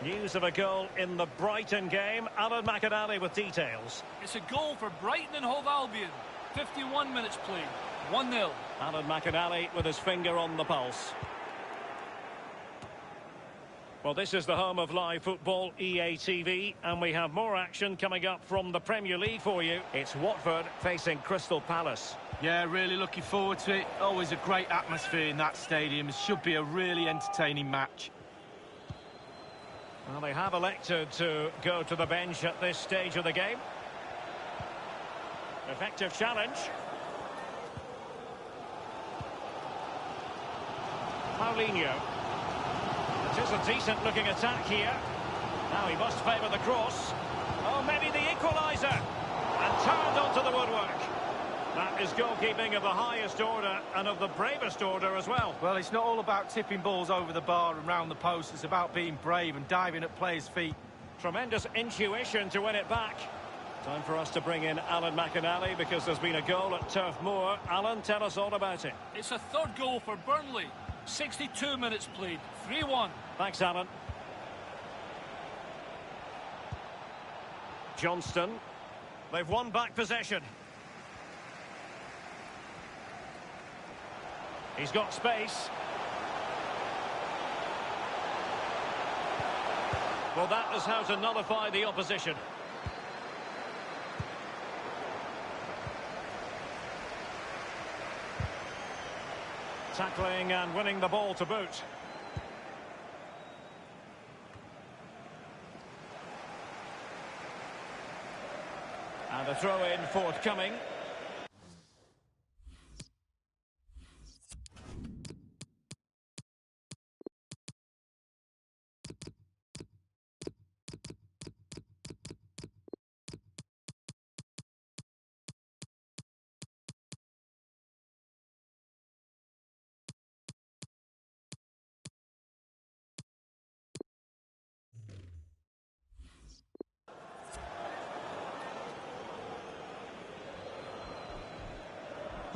News of a goal in the Brighton game. Alan McInally with details. It's a goal for Brighton and Hove Albion. 51 minutes played, 1-0. Alan McInally with his finger on the pulse. Well, this is the home of live football, EA TV, and we have more action coming up from the Premier League for you. It's Watford facing Crystal Palace. Yeah, really looking forward to it. Always a great atmosphere in that stadium. It should be a really entertaining match. Well, they have elected to go to the bench at this stage of the game. Effective challenge. Paulinho. It is a decent-looking attack here. Now he must favour the cross. Oh, maybe the equaliser. And turned onto the woodwork. That is goalkeeping of the highest order and of the bravest order as well. Well, it's not all about tipping balls over the bar and round the post. It's about being brave and diving at players' feet. Tremendous intuition to win it back. Time for us to bring in Alan McInally because there's been a goal at Turf Moor. Alan, tell us all about it. It's a third goal for Burnley. 62 minutes played, 3-1. Thanks, Alan. Johnston. They've won back possession. He's got space. Well, that is how to nullify the opposition. Tackling and winning the ball to boot. And a throw-in forthcoming.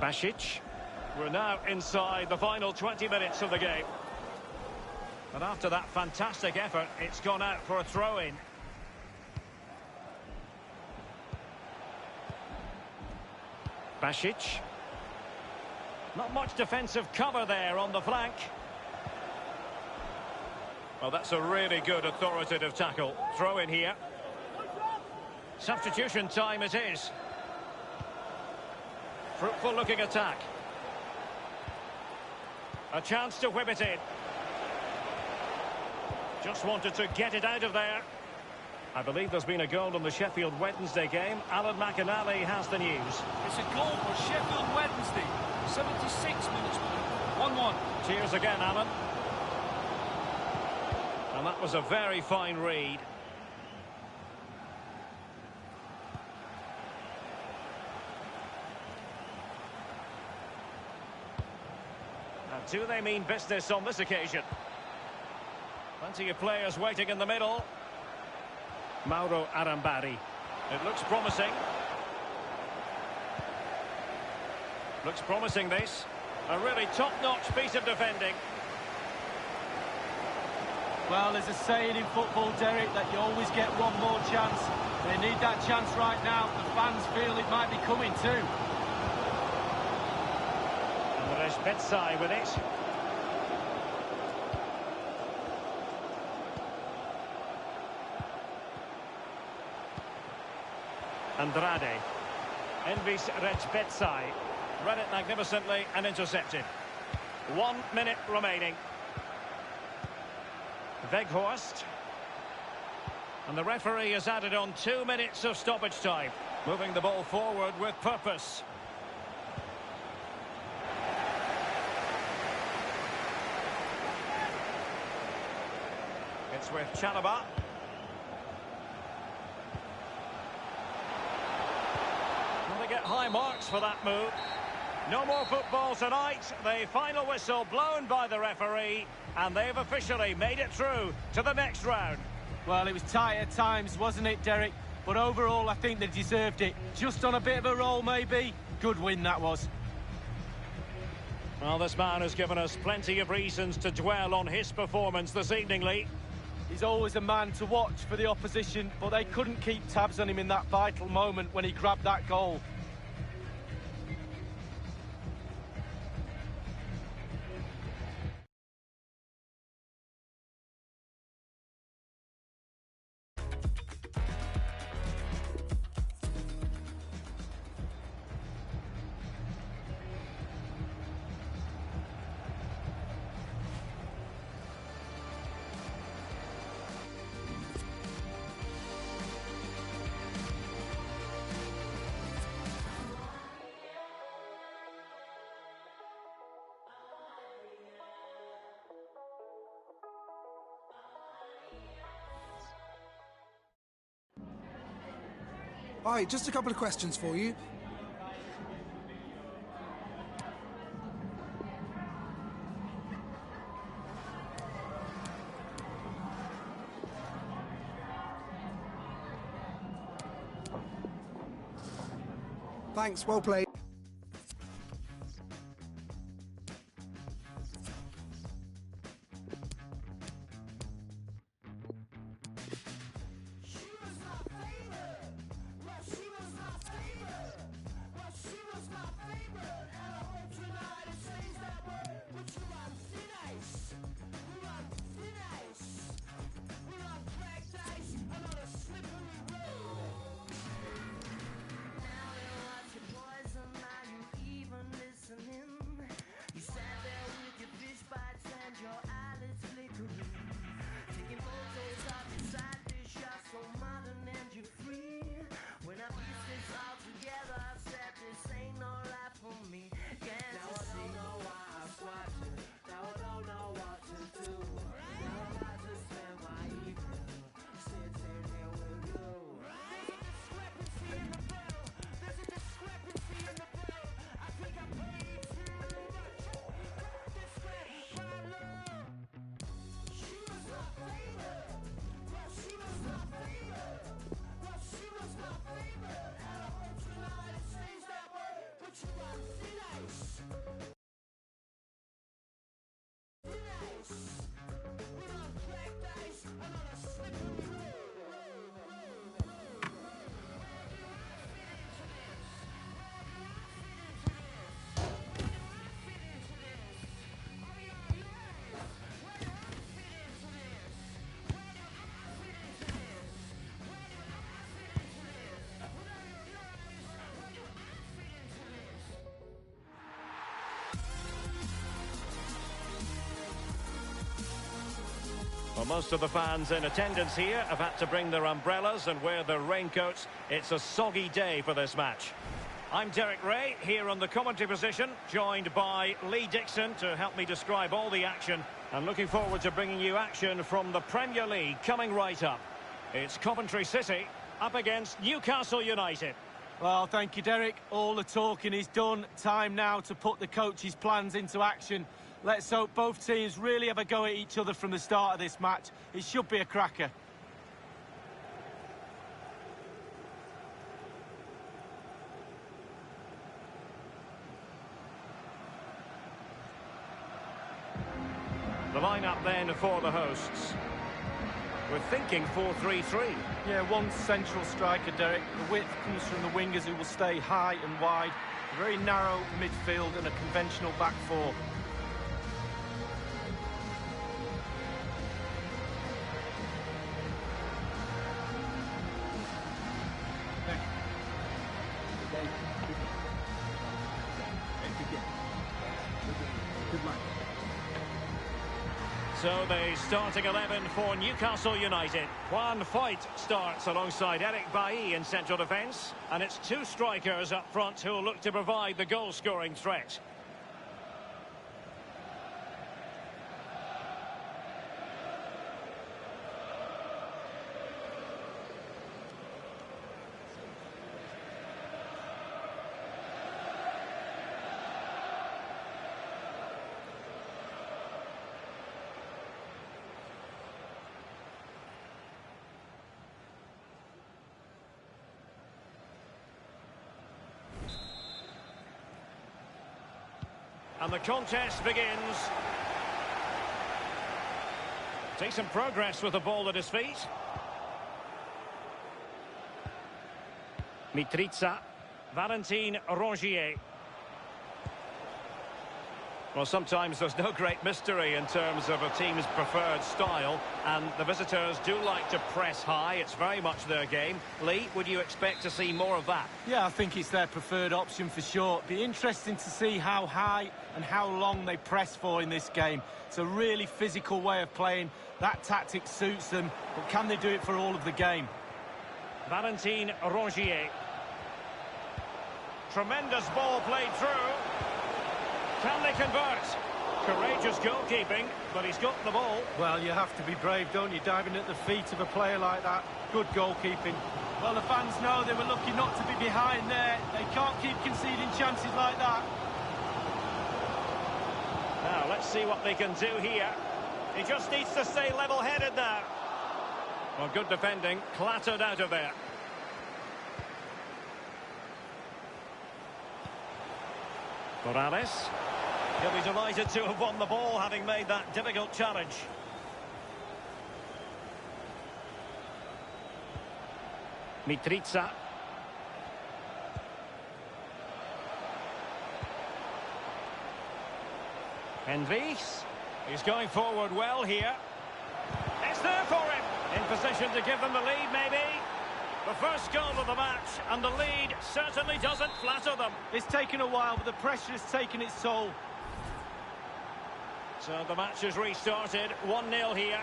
Basic. We're now inside the final 20 minutes of the game. And after that fantastic effort, it's gone out for a throw-in. Basic. Not much defensive cover there on the flank. Well, that's a really good authoritative tackle. Throw-in here. Substitution time it is. Fruitful looking attack. A chance to whip it in. Just wanted to get it out of there. I believe there's been a goal in the Sheffield Wednesday game. Alan McInally has the news. It's a goal for Sheffield Wednesday. 76 minutes played. 1-1. Cheers again, Alan. And that was a very fine read. Do they mean business on this occasion? Plenty of players waiting in the middle. Mauro Arambari. It looks promising. Looks promising, this. A really top-notch piece of defending. Well, there's a saying in football, Derek, that you always get one more chance. They need that chance right now. The fans feel it might be coming too. Betsai with it. Andrade. Envis Betsai. Read it magnificently and intercepted. 1 minute remaining. Weghorst. And the referee has added on 2 minutes of stoppage time. Moving the ball forward with purpose. It's with Chalaba. Well, they get high marks for that move. No more football tonight. The final whistle blown by the referee, and they've officially made it through to the next round. Well, it was tight at times, wasn't it, Derek? But overall, I think they deserved it. Just on a bit of a roll, maybe. Good win, that was. Well, this man has given us plenty of reasons to dwell on his performance this evening, Lee. He's always a man to watch for the opposition, but they couldn't keep tabs on him in that vital moment when he grabbed that goal. Hi, just a couple of questions for you. Thanks, well played. Well, most of the fans in attendance here have had to bring their umbrellas and wear their raincoats. It's a soggy day for this match. I'm Derek Ray, here on the commentary position, joined by Lee Dixon to help me describe all the action. And looking forward to bringing you action from the Premier League coming right up. It's Coventry City up against Newcastle United. Well, thank you, Derek. All the talking is done. Time now to put the coach's plans into action. Let's hope both teams really have a go at each other from the start of this match. It should be a cracker. The lineup then for the hosts. We're thinking 4-3-3. Yeah, one central striker, Derek. The width comes from the wingers who will stay high and wide. A very narrow midfield and a conventional back four. So the starting 11 for Newcastle United. Juan Foyt starts alongside Eric Bailly in central defence. And it's two strikers up front who will look to provide the goal-scoring threat. And the contest begins. Decent progress with the ball at his feet. Mitrita, Valentin Rongier. Well, sometimes there's no great mystery in terms of a team's preferred style, and the visitors do like to press high. It's very much their game. Lee, would you expect to see more of that? Yeah, I think it's their preferred option for sure. Be interesting to see how high and how long they press for in this game. It's a really physical way of playing. That tactic suits them, but can they do it for all of the game? Valentin Rongier. Tremendous ball played through. Can they convert? Courageous goalkeeping, but he's got the ball. Well, you have to be brave, don't you, diving at the feet of a player like that. Good goalkeeping. Well, the fans know they were lucky not to be behind there. They can't keep conceding chances like that. Now, let's see what they can do here. He just needs to stay level-headed now. Well, good defending, clattered out of there. Morales. He'll be delighted to have won the ball, having made that difficult challenge. Mitrita. Henrichs. He's going forward well here. It's there for him. In position to give them the lead, maybe. The first goal of the match, and the lead certainly doesn't flatter them. It's taken a while, but the pressure has taken its toll. So the match has restarted, 1-0 here.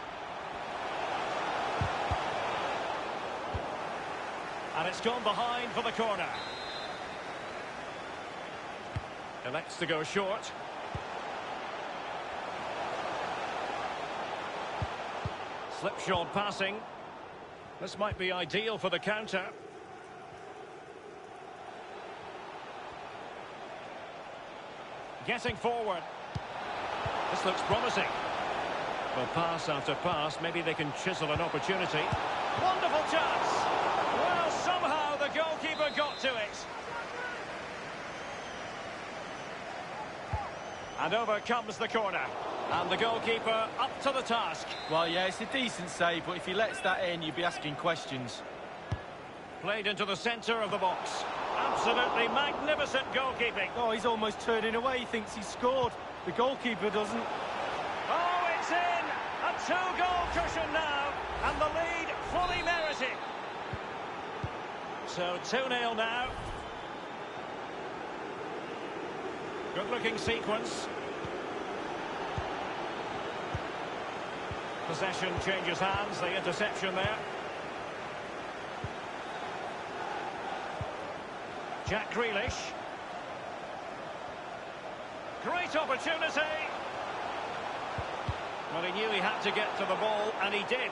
And it's gone behind for the corner. Elects to go short. Slipshod passing. This might be ideal for the counter. Getting forward. This looks promising. Well, pass after pass, maybe they can chisel an opportunity. Wonderful chance! Well, somehow the goalkeeper got to it. And over comes the corner. And the goalkeeper up to the task. Well, yeah, it's a decent save, but if he lets that in, you'd be asking questions. Played into the centre of the box. Absolutely magnificent goalkeeping. Oh, he's almost turning away. He thinks he's scored. The goalkeeper doesn't. Oh, it's in! A two-goal cushion now, and the lead fully merited. So 2-0 now. Good-looking sequence. Possession changes hands, the interception there. Jack Grealish. Great opportunity. Well, he knew he had to get to the ball, and he did.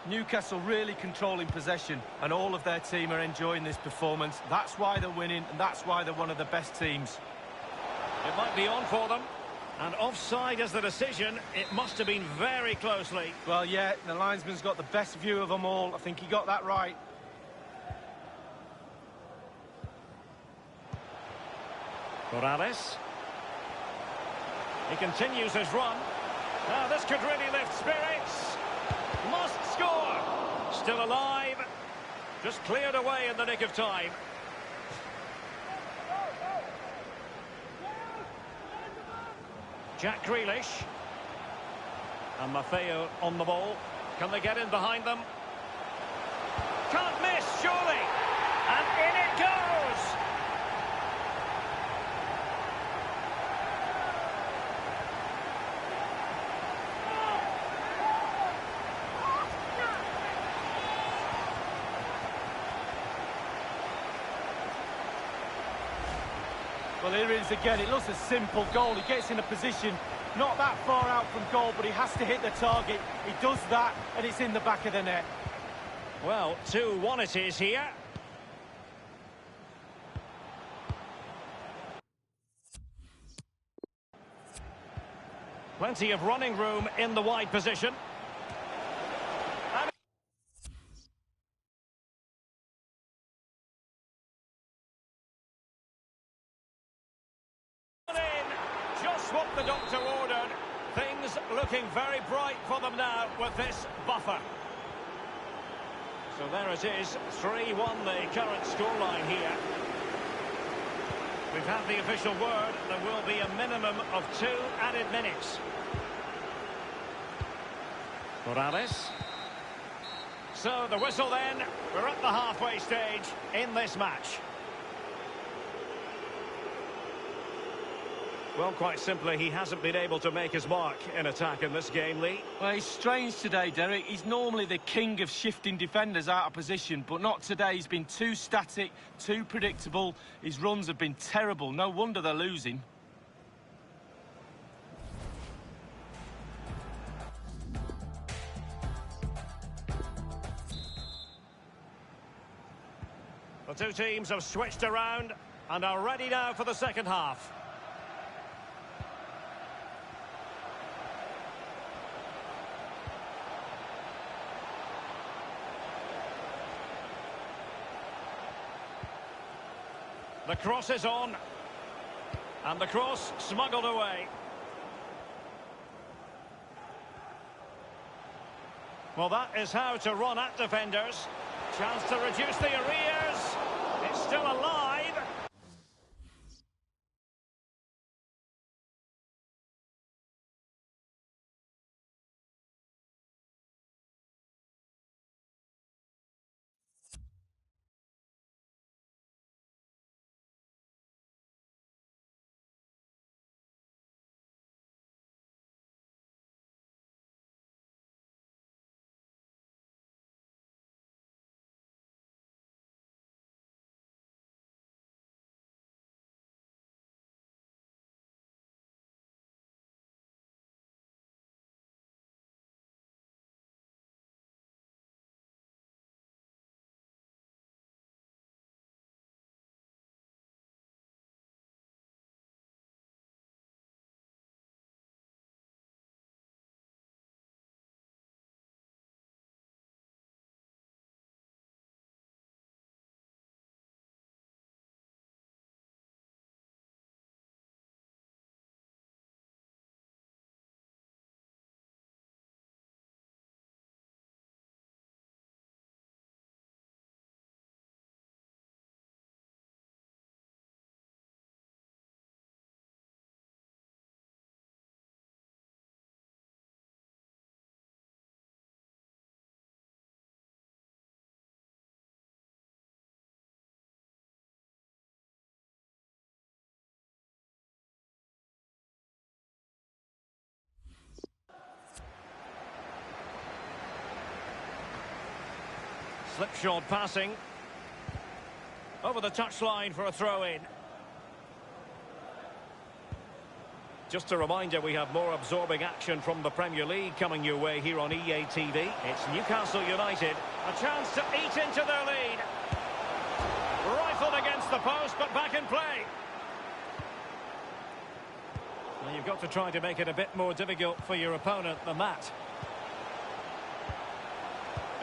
Newcastle really controlling possession, and all of their team are enjoying this performance. That's why they're winning, and that's why they're one of the best teams. It might be on for them. And offside is the decision. It must have been very closely. Well, yeah, the linesman's got the best view of them all. I think he got that right. Morales. He continues his run. Now this could really lift spirits. Must score. Still alive. Just cleared away in the nick of time. Jack Grealish. And Maffeo on the ball. Can they get in behind them? Can't miss, surely. And in it goes. Well, here it is again. It looks a simple goal. He gets in a position not that far out from goal, but he has to hit the target. He does that, and it's in the back of the net. Well, 2-1 it is here. Plenty of running room in the wide position. Just what the doctor ordered. Things looking very bright for them now with this buffer. So there it is, 3-1 the current scoreline here. We've had the official word, there will be a minimum of 2 added minutes. Morales. So the whistle then, we're at the halfway stage in this match. Well, quite simply, he hasn't been able to make his mark in attack in this game, Lee. Well, he's strange today, Derek. He's normally the king of shifting defenders out of position, but not today. He's been too static, too predictable. His runs have been terrible. No wonder they're losing. The two teams have switched around and are ready now for the second half. The cross is on. And the cross smuggled away. Well, that is how to run at defenders. Chance to reduce the arrears. It's still alive. Slipshod passing. Over the touchline for a throw-in. Just a reminder, we have more absorbing action from the Premier League coming your way here on EA TV. It's Newcastle United. A chance to eat into their lead. Rifled against the post, but back in play. Well, you've got to try to make it a bit more difficult for your opponent than that.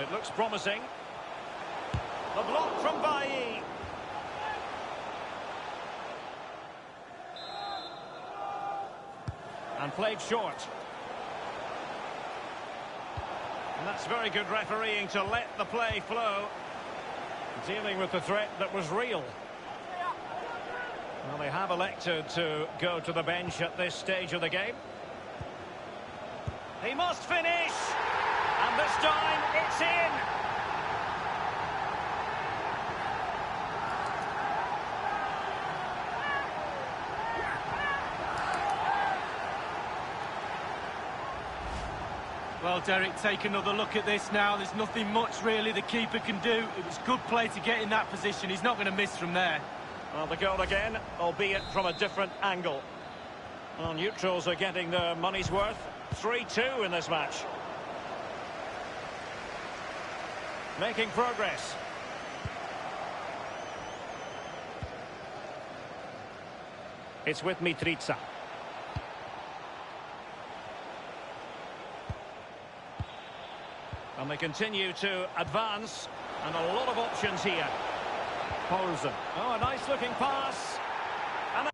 It looks promising. The block from Bailly. And played short. And that's very good refereeing to let the play flow. Dealing with the threat that was real. Well, they have elected to go to the bench at this stage of the game. He must finish! And this time, it's in! Well, Derek, take another look at this now. There's nothing much, really, the keeper can do. It was good play to get in that position. He's not going to miss from there. Well, the goal again, albeit from a different angle. Well, neutrals are getting their money's worth. 3-2 in this match. Making progress. It's with Mitrica. And they continue to advance, and a lot of options here. Poulsen. Oh, a nice looking pass. And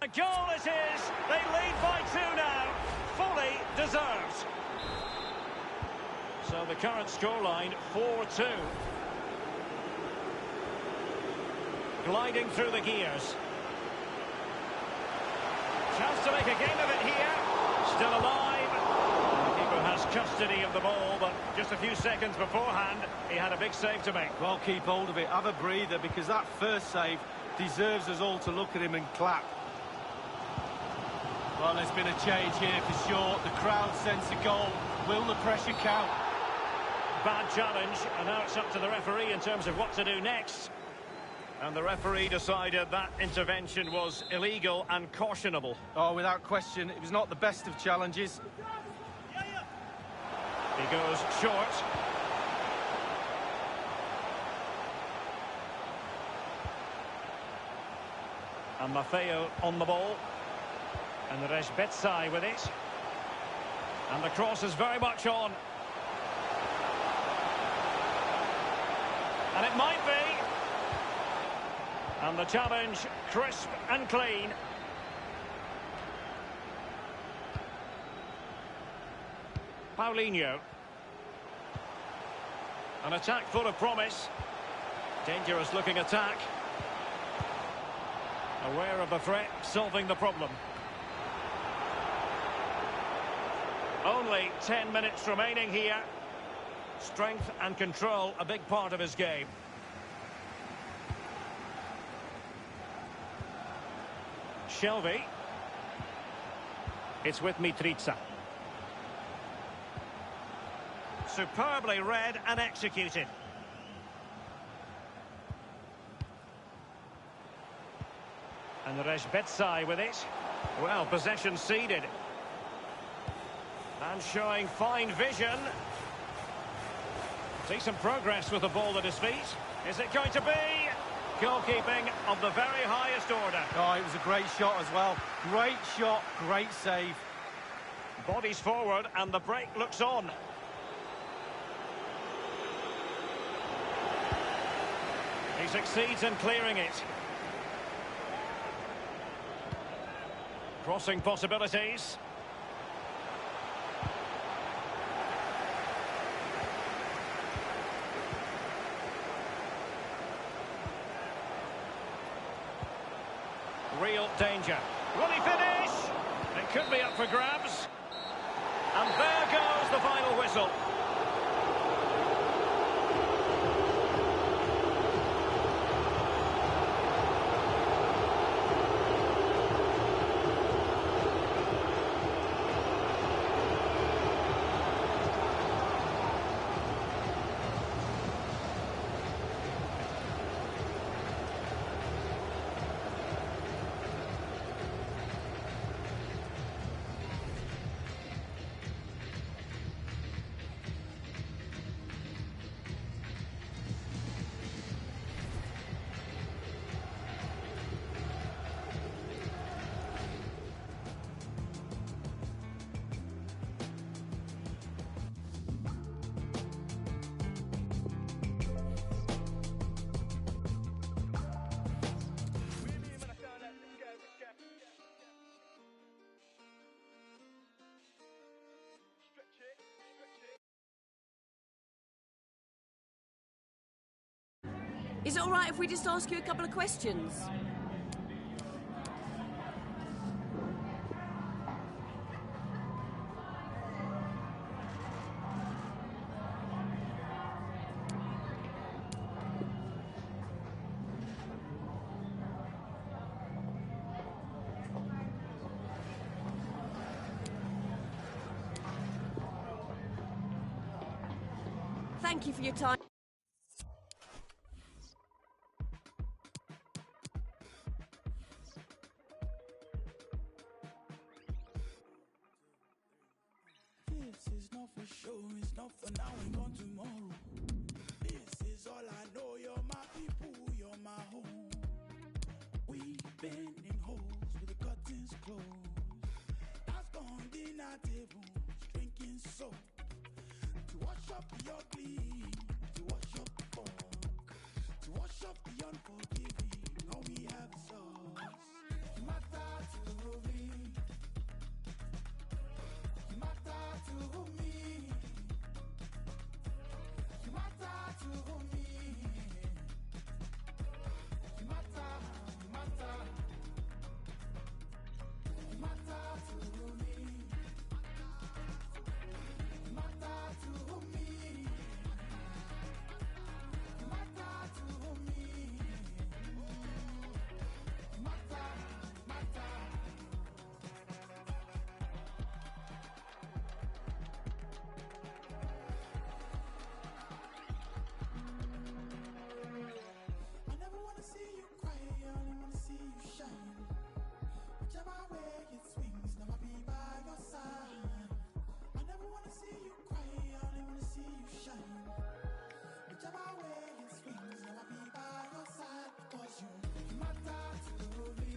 the goal it is. They lead by 2 now. Fully deserved. So the current scoreline, 4-2. Gliding through the gears. Chance to make a game of it here. Still alive. The keeper has custody of the ball, but just a few seconds beforehand, he had a big save to make. Well, keep hold of it. Have a breather, because that first save deserves us all to look at him and clap. Well, there's been a change here for sure. The crowd sense a goal. Will the pressure count? Bad challenge, and now it's up to the referee in terms of what to do next. And the referee decided that intervention was illegal and cautionable. Oh, without question, it was not the best of challenges. He goes short. And Maffeo on the ball. And Resbetsai with it. And the cross is very much on. And it might be. And the challenge, crisp and clean. Paulinho. An attack full of promise. Dangerous looking attack. Aware of the threat, solving the problem. Only 10 minutes remaining here. Strength and control, a big part of his game. Shelby. It's with Mitrica. Superbly read and executed. And Resbetsai with it. Well, possession ceded. And showing fine vision. Decent progress with the ball at his feet. Is it going to be? Goalkeeping of the very highest order. Oh, it was a great shot as well. Great shot, great save. Bodies forward and the break looks on. He succeeds in clearing it. Crossing possibilities. Real danger. Will he finish? It could be up for grabs. And there goes the final whistle. Is it all right if we just ask you a couple of questions? Thank you for your time. This is not for show, it's not for now and gone tomorrow. This is all I know, you're my people, you're my home. We've been in holes with the curtains closed. That's gone dinner tables, drinking soap. To wash up the ugly, to wash up the funk, to wash up the unforgiving, all we have is us. You matter to me. You matter to me. You matter to me. You matter, you matter. You matter to me. You matter to me. You matter to me. You matter, matter. I never wanna see you cry, I only wanna see you shine. Whichever way it swings, never be by your side. I never wanna see you cry, I only wanna see you shine. Whichever way it swings, never be by your side. Because you matter to me.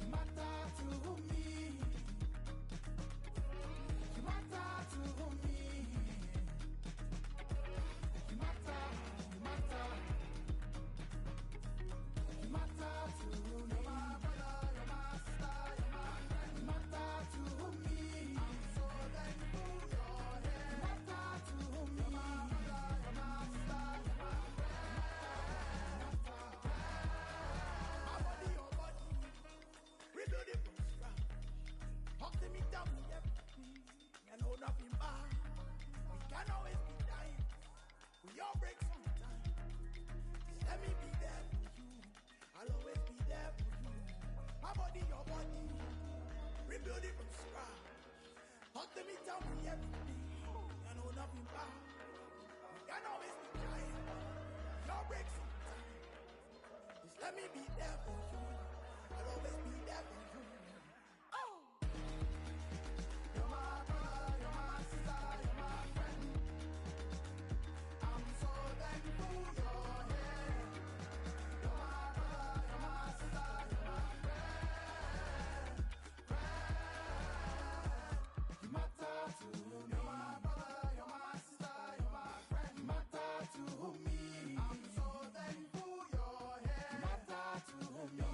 You matter to me. You matter to me. You matter, you matter. You matter to me. You're my brother, you're my sister, you're my friend. You matter to me. I'm so thankful you're here. You matter to me. You're my brother, you're my sister, you're my friend. My body, your body. Rebuild it from scratch. Talk to me, tell me everything. You know nothing bad. We can always be dying. We all break sometimes. Just let me be there for you. I'll always be there for you. My body, your body. Rebuild it from scratch. Talk to me, tell me everything. You know nothing bad. We can always be trying. We all break sometimes. Just let me be there for you. I'll always be there for you. Oh! You're my brother, you're my sister, you're my friend. I'm so thankful you're here. You're my brother, you're my sister, you're my friend. You matter to me. You're my brother, you're my sister, you're my friend. You matter to me. I'm so thankful you're here. You matter to me.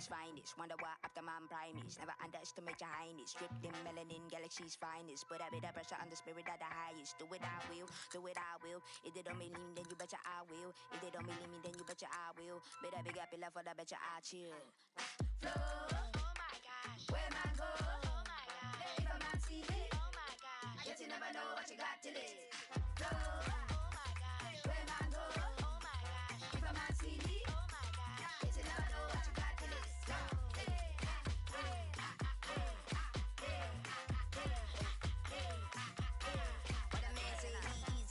Chinese finest. Wonder why after man primates. Never underestimate your highness. Stripped in melanin, galaxy's finest. Put a bit of pressure on the spirit of the highest. Do it, I will. Do it, I will. If they don't believe me, then you betcha I will. If they don't believe me, then you betcha I will. Better big up your love for the betcha I chill. Flow. Oh my gosh. Where man go? Oh my gosh. If a man see me. Oh my gosh. Yet you never know what you got till it. Flow. Oh my gosh. Where man go? Oh my gosh. If a man see me. Oh my gosh. Yet you never know what you got till it. What a man say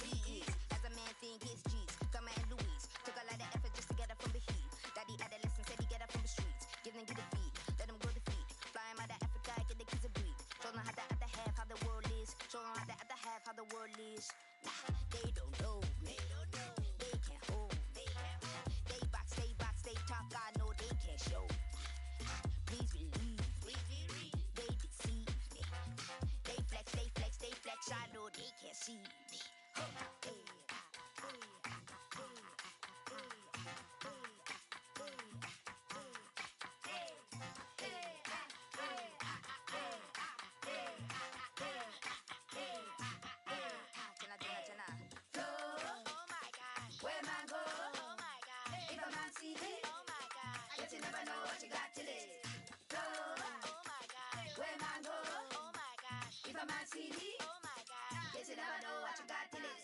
he is. As a man think it's G's. Come and Louise. Took a lot of effort just to get up from the heat. Daddy adolescent said he get up from the streets. Give them get a feed. Let them go to feed. Flying out of Africa, get the kids a breed. Show them how the other half how the world is. Show them how the other half how the world is. Nah, they don't know me. They can't hold me. They box, they talk. I know they can't show. Please believe me. They deceive me. They flex. I know they can't see me. Where man go? Oh my gosh. If a man see me, oh my gosh. Yet you never know what you got till it. Flow. Oh my gosh. Where man go? Oh my gosh. If a man see me, oh my gosh. Yet you never know what you got till it.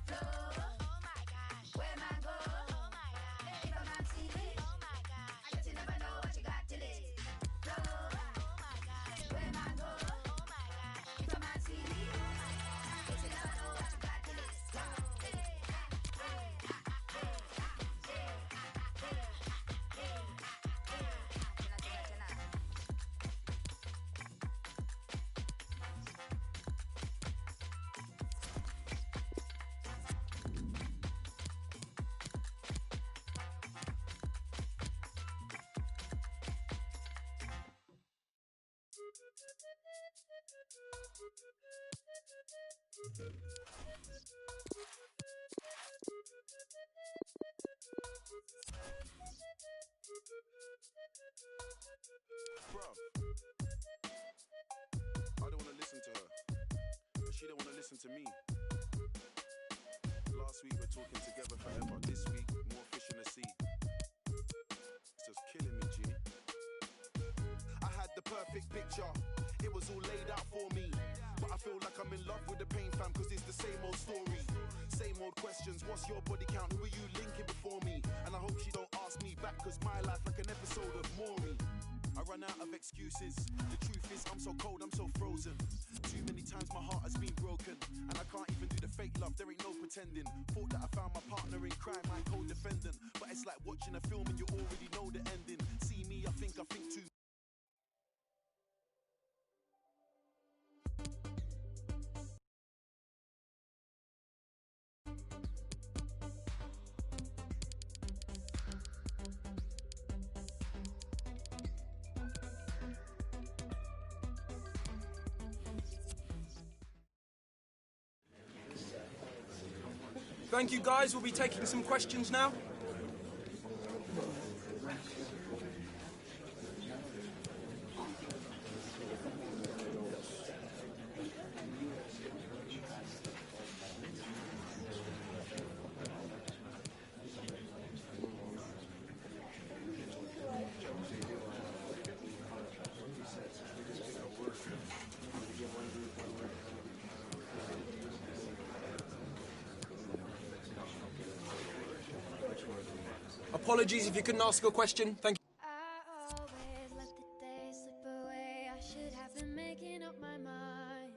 Flow. Oh my gosh. Where man go? Oh my gosh. If a man see me, oh my gosh. Yet you never know what you got till it. Flow. Oh my gosh. Where man go? Oh my gosh. If a man see me, oh my gosh. Yet you never know what you got till it. Bruv, I don't wanna listen to her, but she don't wanna listen to me. Last week we're talking together forever. This week, more fish in the sea. It's just killing me, G. I had the perfect picture. It was all laid out for me. But I feel like I'm in love with the pain, fam, cause it's the same old story. Same old questions. What's your body count? Who are you linking before me? And I hope she don't ask me back, cause my life like an episode of Maury. I run out of excuses. The truth is I'm so cold, I'm so frozen. Too many times my heart has been broken, and I can't even do the fake love, there ain't no pretending. Thought that I found my partner in crime, my co-defendant. But it's like watching a film and you already know the ending. See me, I think too. Thank you, guys. We'll be taking some questions now. Apologies if you couldn't ask a question. Thank you. I always let the day slip away. I should have been making up my mind.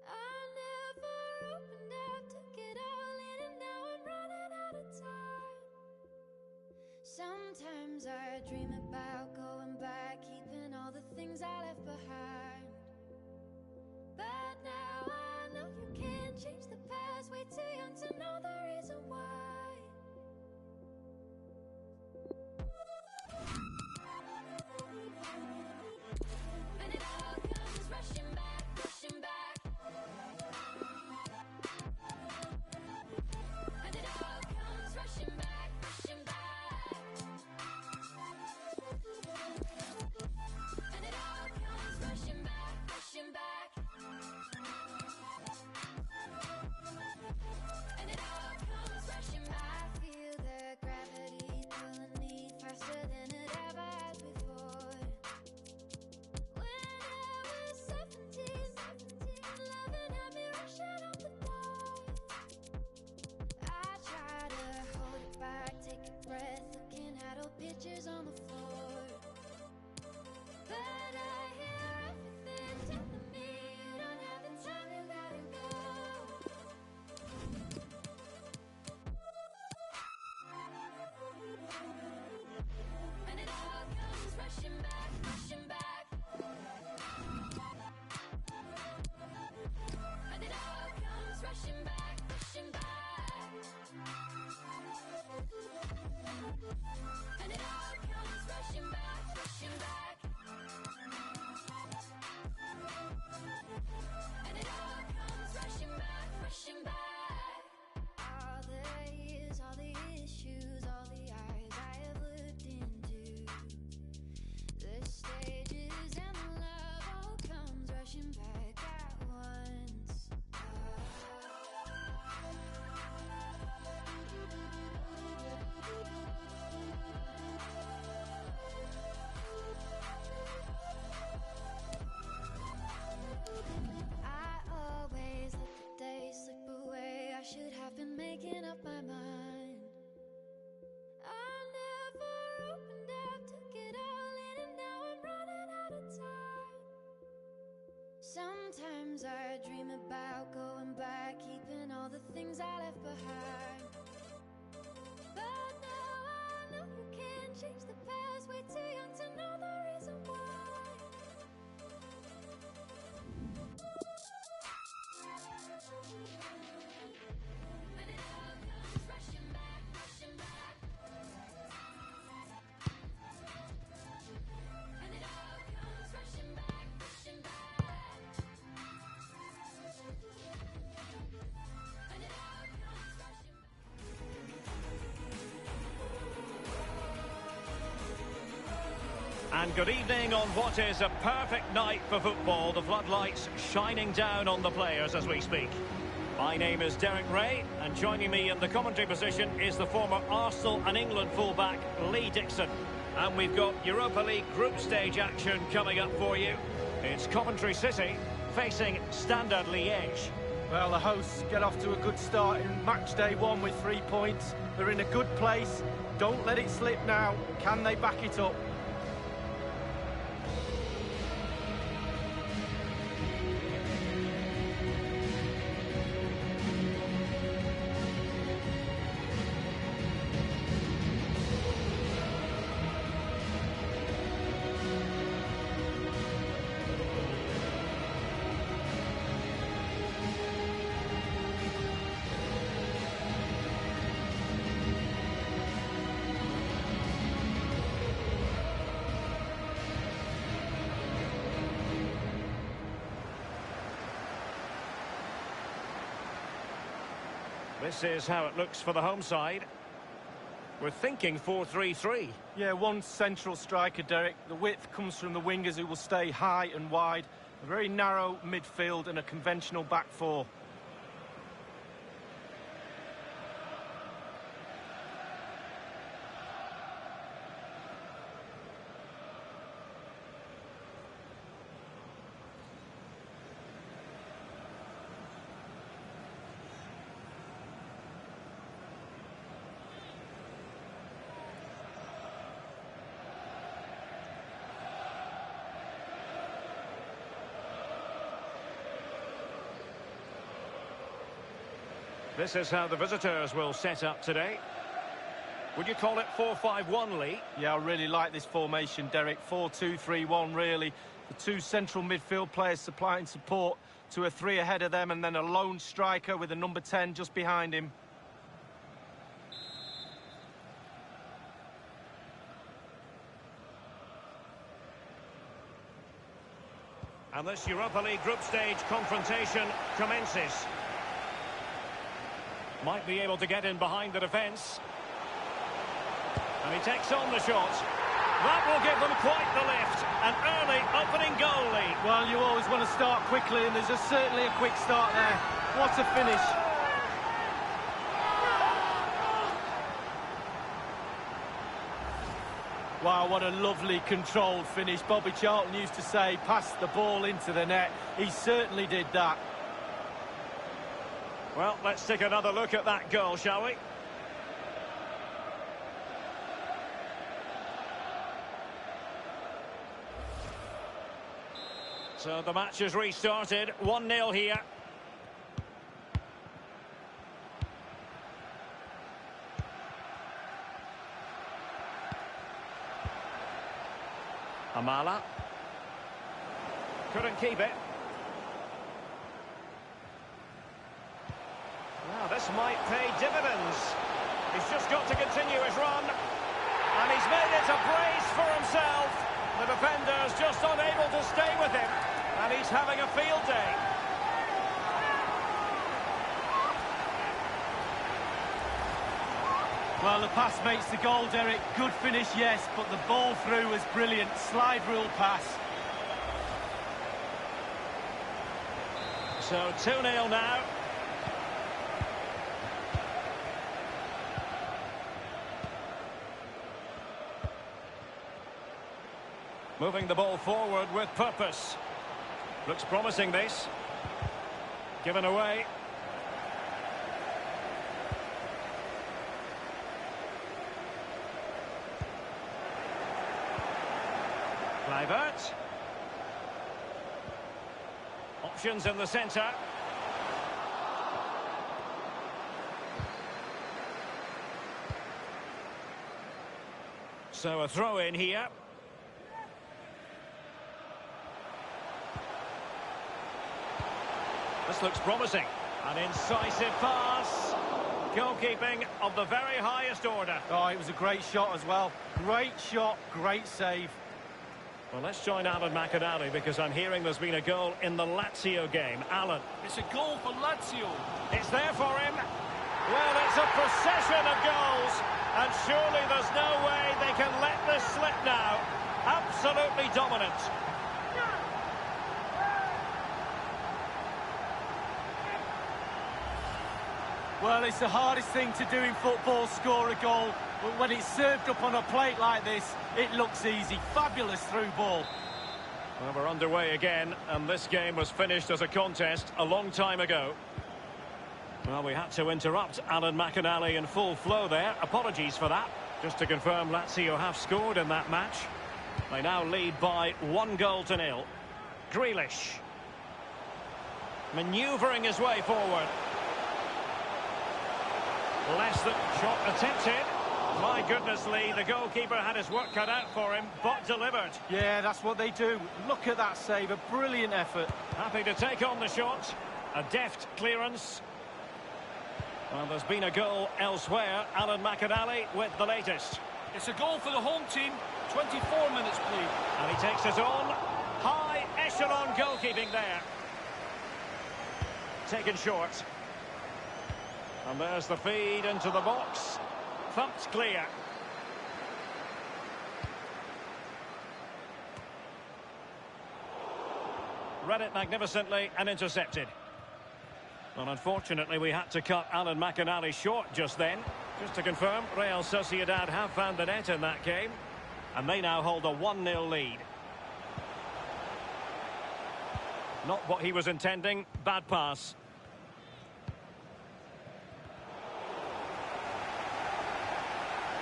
I never opened up, took it all in, and now I'm running out of time. Sometimes I dream about going back, keeping all the things I left behind. But now I know you can't change the past. Way too young to know the reason why. making up my mind. I never opened up, took it all in, and now I'm running out of time. Sometimes I dream about going back, keeping all the things I left behind. But now I know you can't change the past, way too young to know the reason why. When it all comes rushing back, rushing back. When it all comes rushing back, rushing back. When it all comes rushing back. And good evening on what is a perfect night for football. The floodlights shining down on the players as we speak. My name is Derek Ray, and joining me in the commentary position is the former Arsenal and England fullback Lee Dixon. And we've got Europa League group stage action coming up for you. It's Coventry City facing Standard Liège. Well, the hosts get off to a good start in match day 1 with 3 points. They're in a good place. Don't let it slip now. Can they back it up? This is how it looks for the home side. We're thinking 4-3-3. Yeah, one central striker, Derek. The width comes from the wingers who will stay high and wide. A very narrow midfield and a conventional back four. This is how the visitors will set up today. Would you call it 4-5-1, Lee? Yeah, I really like this formation, Derek. 4-2-3-1, really. The two central midfield players supplying support to a three ahead of them, and then a lone striker with a number 10 just behind him. And this Europa League group stage confrontation commences. Might be able to get in behind the defence. And he takes on the shot. That will give them quite the lift. An early opening goal lead. Well, you always want to start quickly, and there's certainly a quick start there. What a finish. Wow, what a lovely controlled finish. Bobby Charlton used to say, pass the ball into the net. He certainly did that. Well, let's take another look at that goal, shall we? So the match has restarted. 1-0 here. Amala. Couldn't keep it. Now, this might pay dividends. He's just got to continue his run. And he's made it a brace for himself. The defender's just unable to stay with him. And he's having a field day. Well, the pass makes the goal, Derek. Good finish, yes, but the ball through was brilliant. Slide rule pass. So 2-0 now. Moving the ball forward with purpose. Looks promising, this. Given away. Divert. Options in the centre. So a throw in here. This looks promising. An incisive pass. Goalkeeping of the very highest order. Oh, it was a great shot as well. Great shot, great save. Well, let's join Alan McInally because I'm hearing there's been a goal in the Lazio game. Alan. It's a goal for Lazio. It's there for him. Well, it's a procession of goals. And surely there's no way they can let this slip now. Absolutely dominant. Well, it's the hardest thing to do in football, score a goal. But when it's served up on a plate like this, it looks easy. Fabulous through ball. Well, we're underway again, and this game was finished as a contest a long time ago. Well, we had to interrupt Alan McInally in full flow there. Apologies for that. Just to confirm, Lazio have scored in that match. They now lead by 1-0. Grealish. Manoeuvring his way forward. Less than shot attempted. My goodness, Lee, the goalkeeper had his work cut out for him, but delivered. Yeah, that's what they do. Look at that save, a brilliant effort. Happy to take on the shot. A deft clearance. Well, there's been a goal elsewhere. Alan McInally with the latest. It's a goal for the home team. 24 minutes played. And he takes us on. High echelon goalkeeping there. Taken short. And there's the feed into the box. Thumped clear. Read it magnificently and intercepted. Well, unfortunately, we had to cut Alan McInally short just then. Just to confirm, Real Sociedad have found the net in that game. And they now hold a 1-0 lead. Not what he was intending. Bad pass.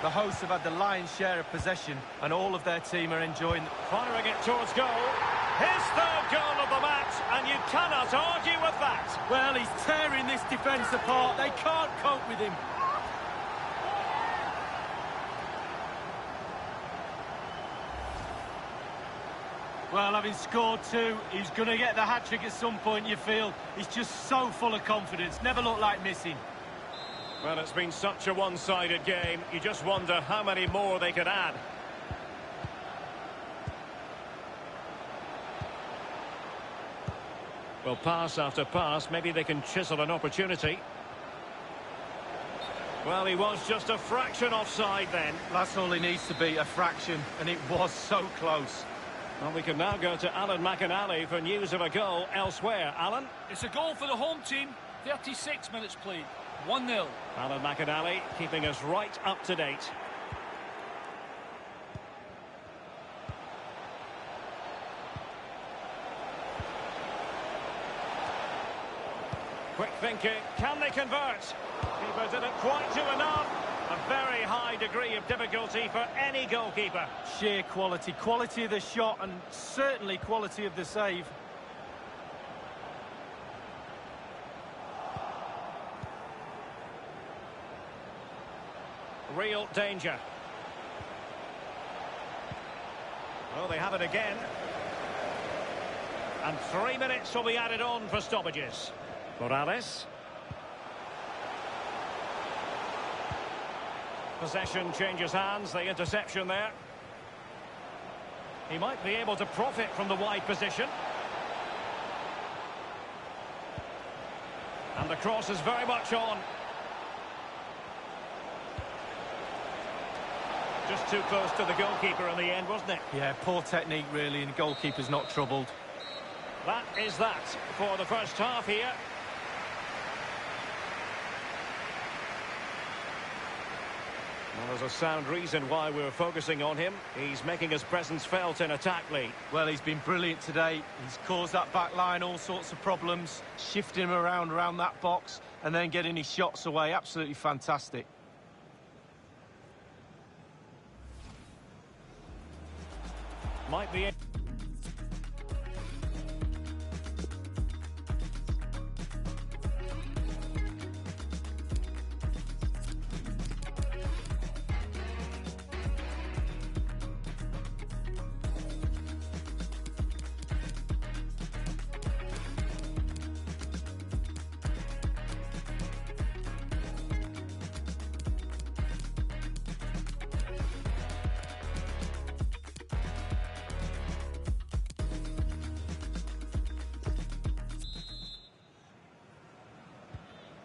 The hosts have had the lion's share of possession, and all of their team are enjoying... Firing it towards goal. His third goal of the match, and you cannot argue with that. Well, he's tearing this defence apart. They can't cope with him. Well, having scored two, he's going to get the hat-trick at some point, you feel. He's just so full of confidence. Never looked like missing. Well, it's been such a one-sided game. You just wonder how many more they could add. Well, pass after pass, maybe they can chisel an opportunity. Well, he was just a fraction offside then. That's all he needs to be, a fraction, and it was so close. Well, we can now go to Alan McInally for news of a goal elsewhere. Alan? It's a goal for the home team. 36 minutes played. 1-0. Alan McInally keeping us right up to date. Quick thinking, can they convert? Keeper didn't quite do enough. A very high degree of difficulty for any goalkeeper. Sheer quality. Quality of the shot and certainly quality of the save. Real danger. Well, they have it again. And 3 minutes will be added on for stoppages. Morales. Possession changes hands, the interception there. He might be able to profit from the wide position. And the cross is very much on. Just too close to the goalkeeper in the end, wasn't it? Yeah, poor technique really, and the goalkeeper's not troubled. That is that for the first half here. Well, there's a sound reason why we're focusing on him. He's making his presence felt in attack, Lee. Well, he's been brilliant today. He's caused that back line all sorts of problems, shifting him around that box, and then getting his shots away. Absolutely fantastic. Might be...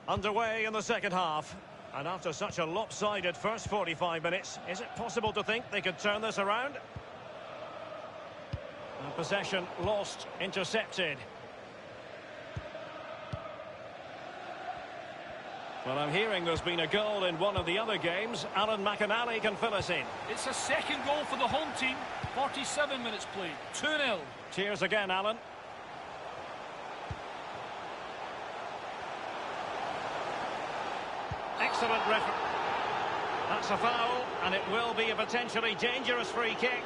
Underway in the second half. And after such a lopsided first 45 minutes, is it possible to think they could turn this around? And possession lost, intercepted. Well, I'm hearing there's been a goal in one of the other games. Alan McInally can fill us in. It's a second goal for the home team. 47 minutes played. 2-0. Cheers again, Alan. Excellent referee. That's a foul, and it will be a potentially dangerous free kick.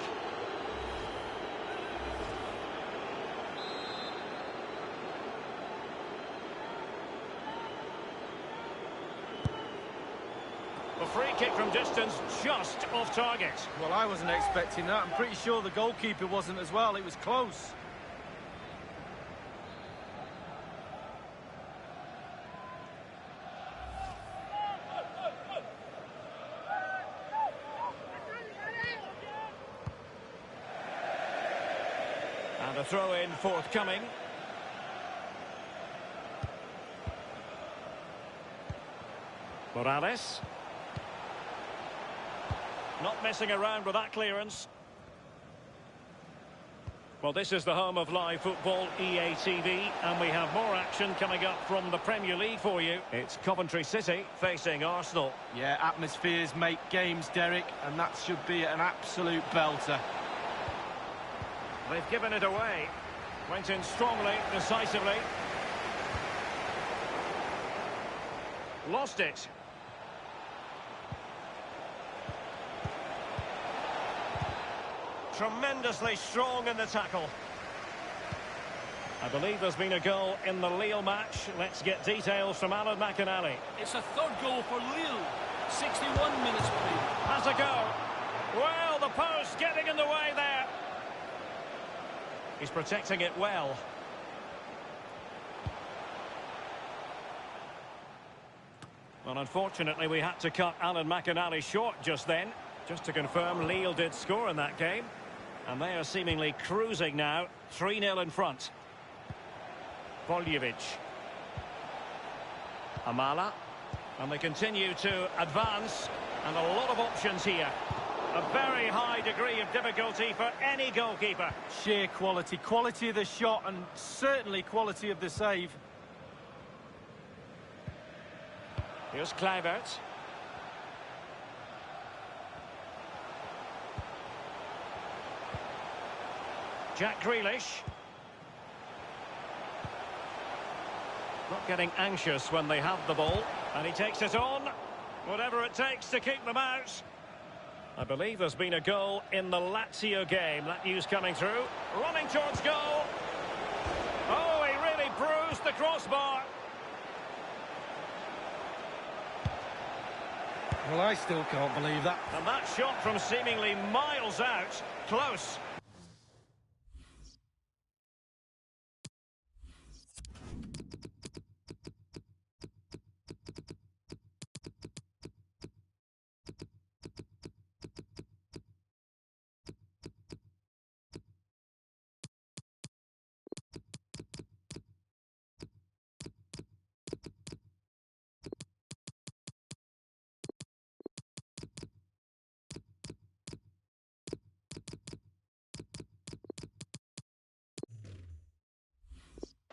The free kick from distance just off target. Well, I wasn't expecting that. I'm pretty sure the goalkeeper wasn't as well. It was close. And a throw-in forthcoming. Morales. Not messing around with that clearance. Well, this is the home of live football, EA TV, and we have more action coming up from the Premier League for you. It's Coventry City facing Arsenal. Yeah, atmospheres make games, Derek, and that should be an absolute belter. They've given it away. Went in strongly, decisively. Lost it. Tremendously strong in the tackle. I believe there's been a goal in the Lille match. Let's get details from Alan McInally. It's a third goal for Lille. 61 minutes played. Has a go. Well, the post getting in the way there. He's protecting it well. Well, unfortunately, we had to cut Alan McInally short just then. Just to confirm, Lille did score in that game. And they are seemingly cruising now. 3-0 in front. Voljevic. Amala. And they continue to advance. And a lot of options here. A very high degree of difficulty for any goalkeeper. Sheer quality. Quality of the shot and certainly quality of the save. Here's Kluivert. Jack Grealish. Not getting anxious when they have the ball. And he takes it on. Whatever it takes to keep them out. I believe there's been a goal in the Lazio game. That news coming through. Running towards goal. Oh, he really bruised the crossbar. Well, I still can't believe that. And that shot from seemingly miles out. Close.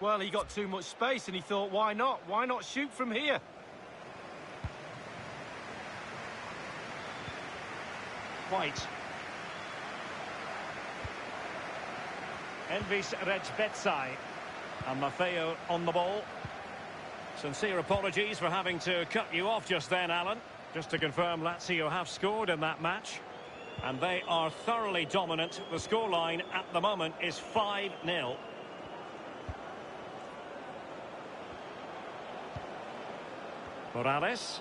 Well, he got too much space and he thought, why not? Why not shoot from here? White. Envis Rejbetsai. And Maffeo on the ball. Sincere apologies for having to cut you off just then, Alan. Just to confirm, Lazio have scored in that match. And they are thoroughly dominant. The scoreline at the moment is 5-0. Morales.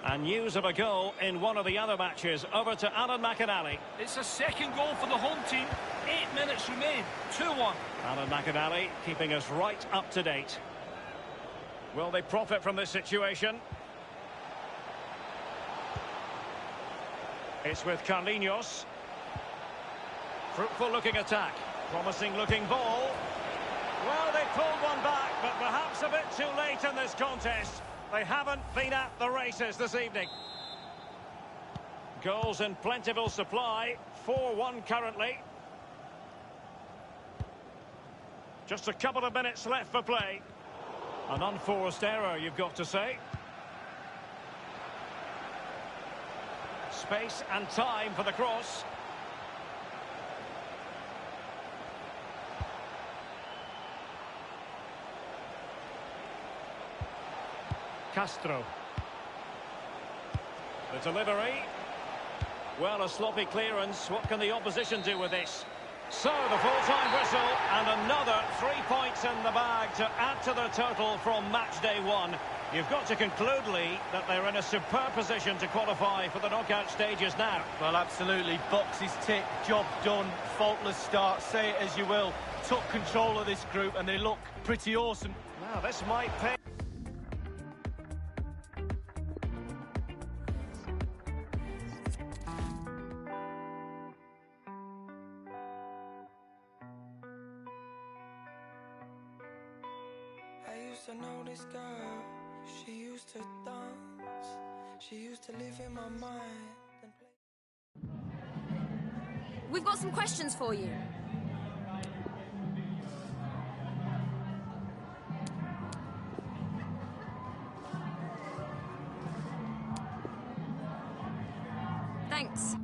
And news of a goal in one of the other matches. Over to Alan McInally. It's a second goal for the home team. 8 minutes remain. 2-1. Alan McInally keeping us right up to date. Will they profit from this situation? It's with Carlinhos. Fruitful looking attack. Promising looking ball. Well, they pulled one back, but perhaps a bit too late in this contest. They haven't been at the races this evening. Goals in plentiful supply. 4-1 currently. Just a couple of minutes left for play. An unforced error, you've got to say. Space and time for the cross. Castro. The delivery. Well, a sloppy clearance. What can the opposition do with this? So, the full-time whistle, and another 3 points in the bag to add to the total from match day one. You've got to conclude, Lee, that they're in a superb position to qualify for the knockout stages now. Well, absolutely. Boxes ticked, job done, faultless start, say it as you will. Took control of this group, and they look pretty awesome. Now, this might pay. I used to know this girl, she used to dance, she used to live in my mind and play. We've got some questions for you. Thanks.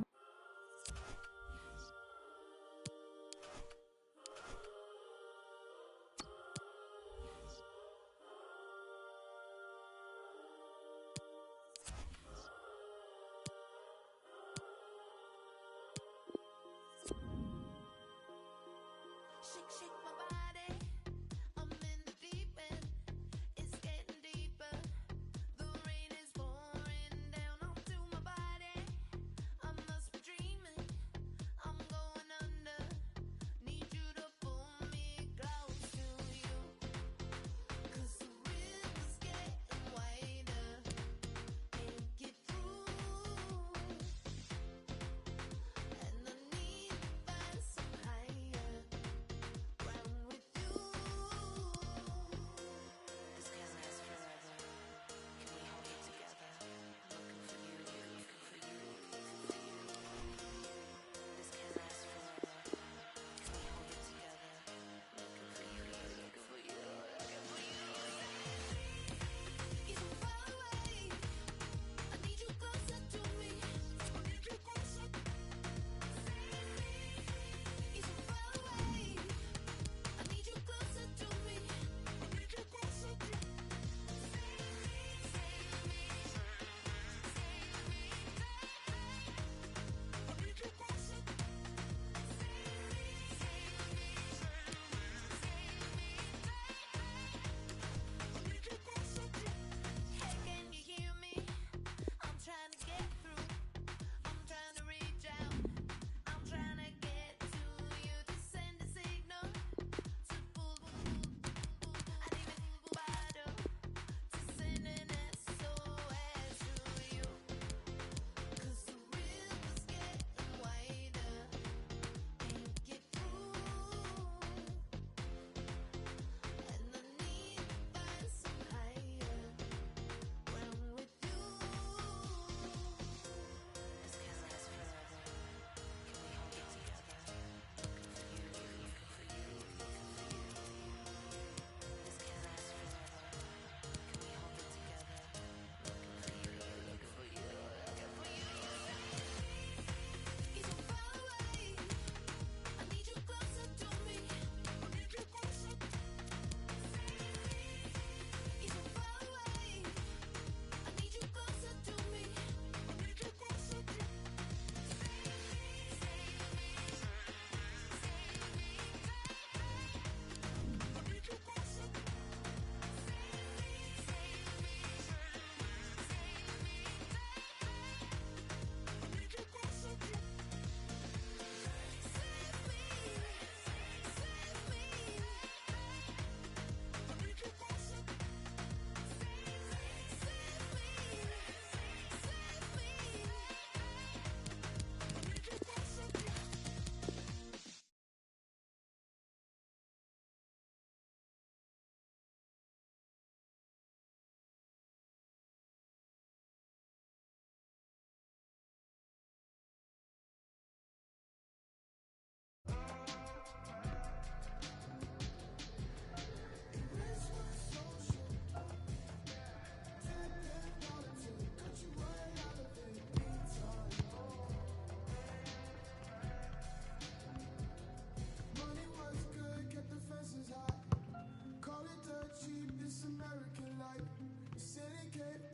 Cave.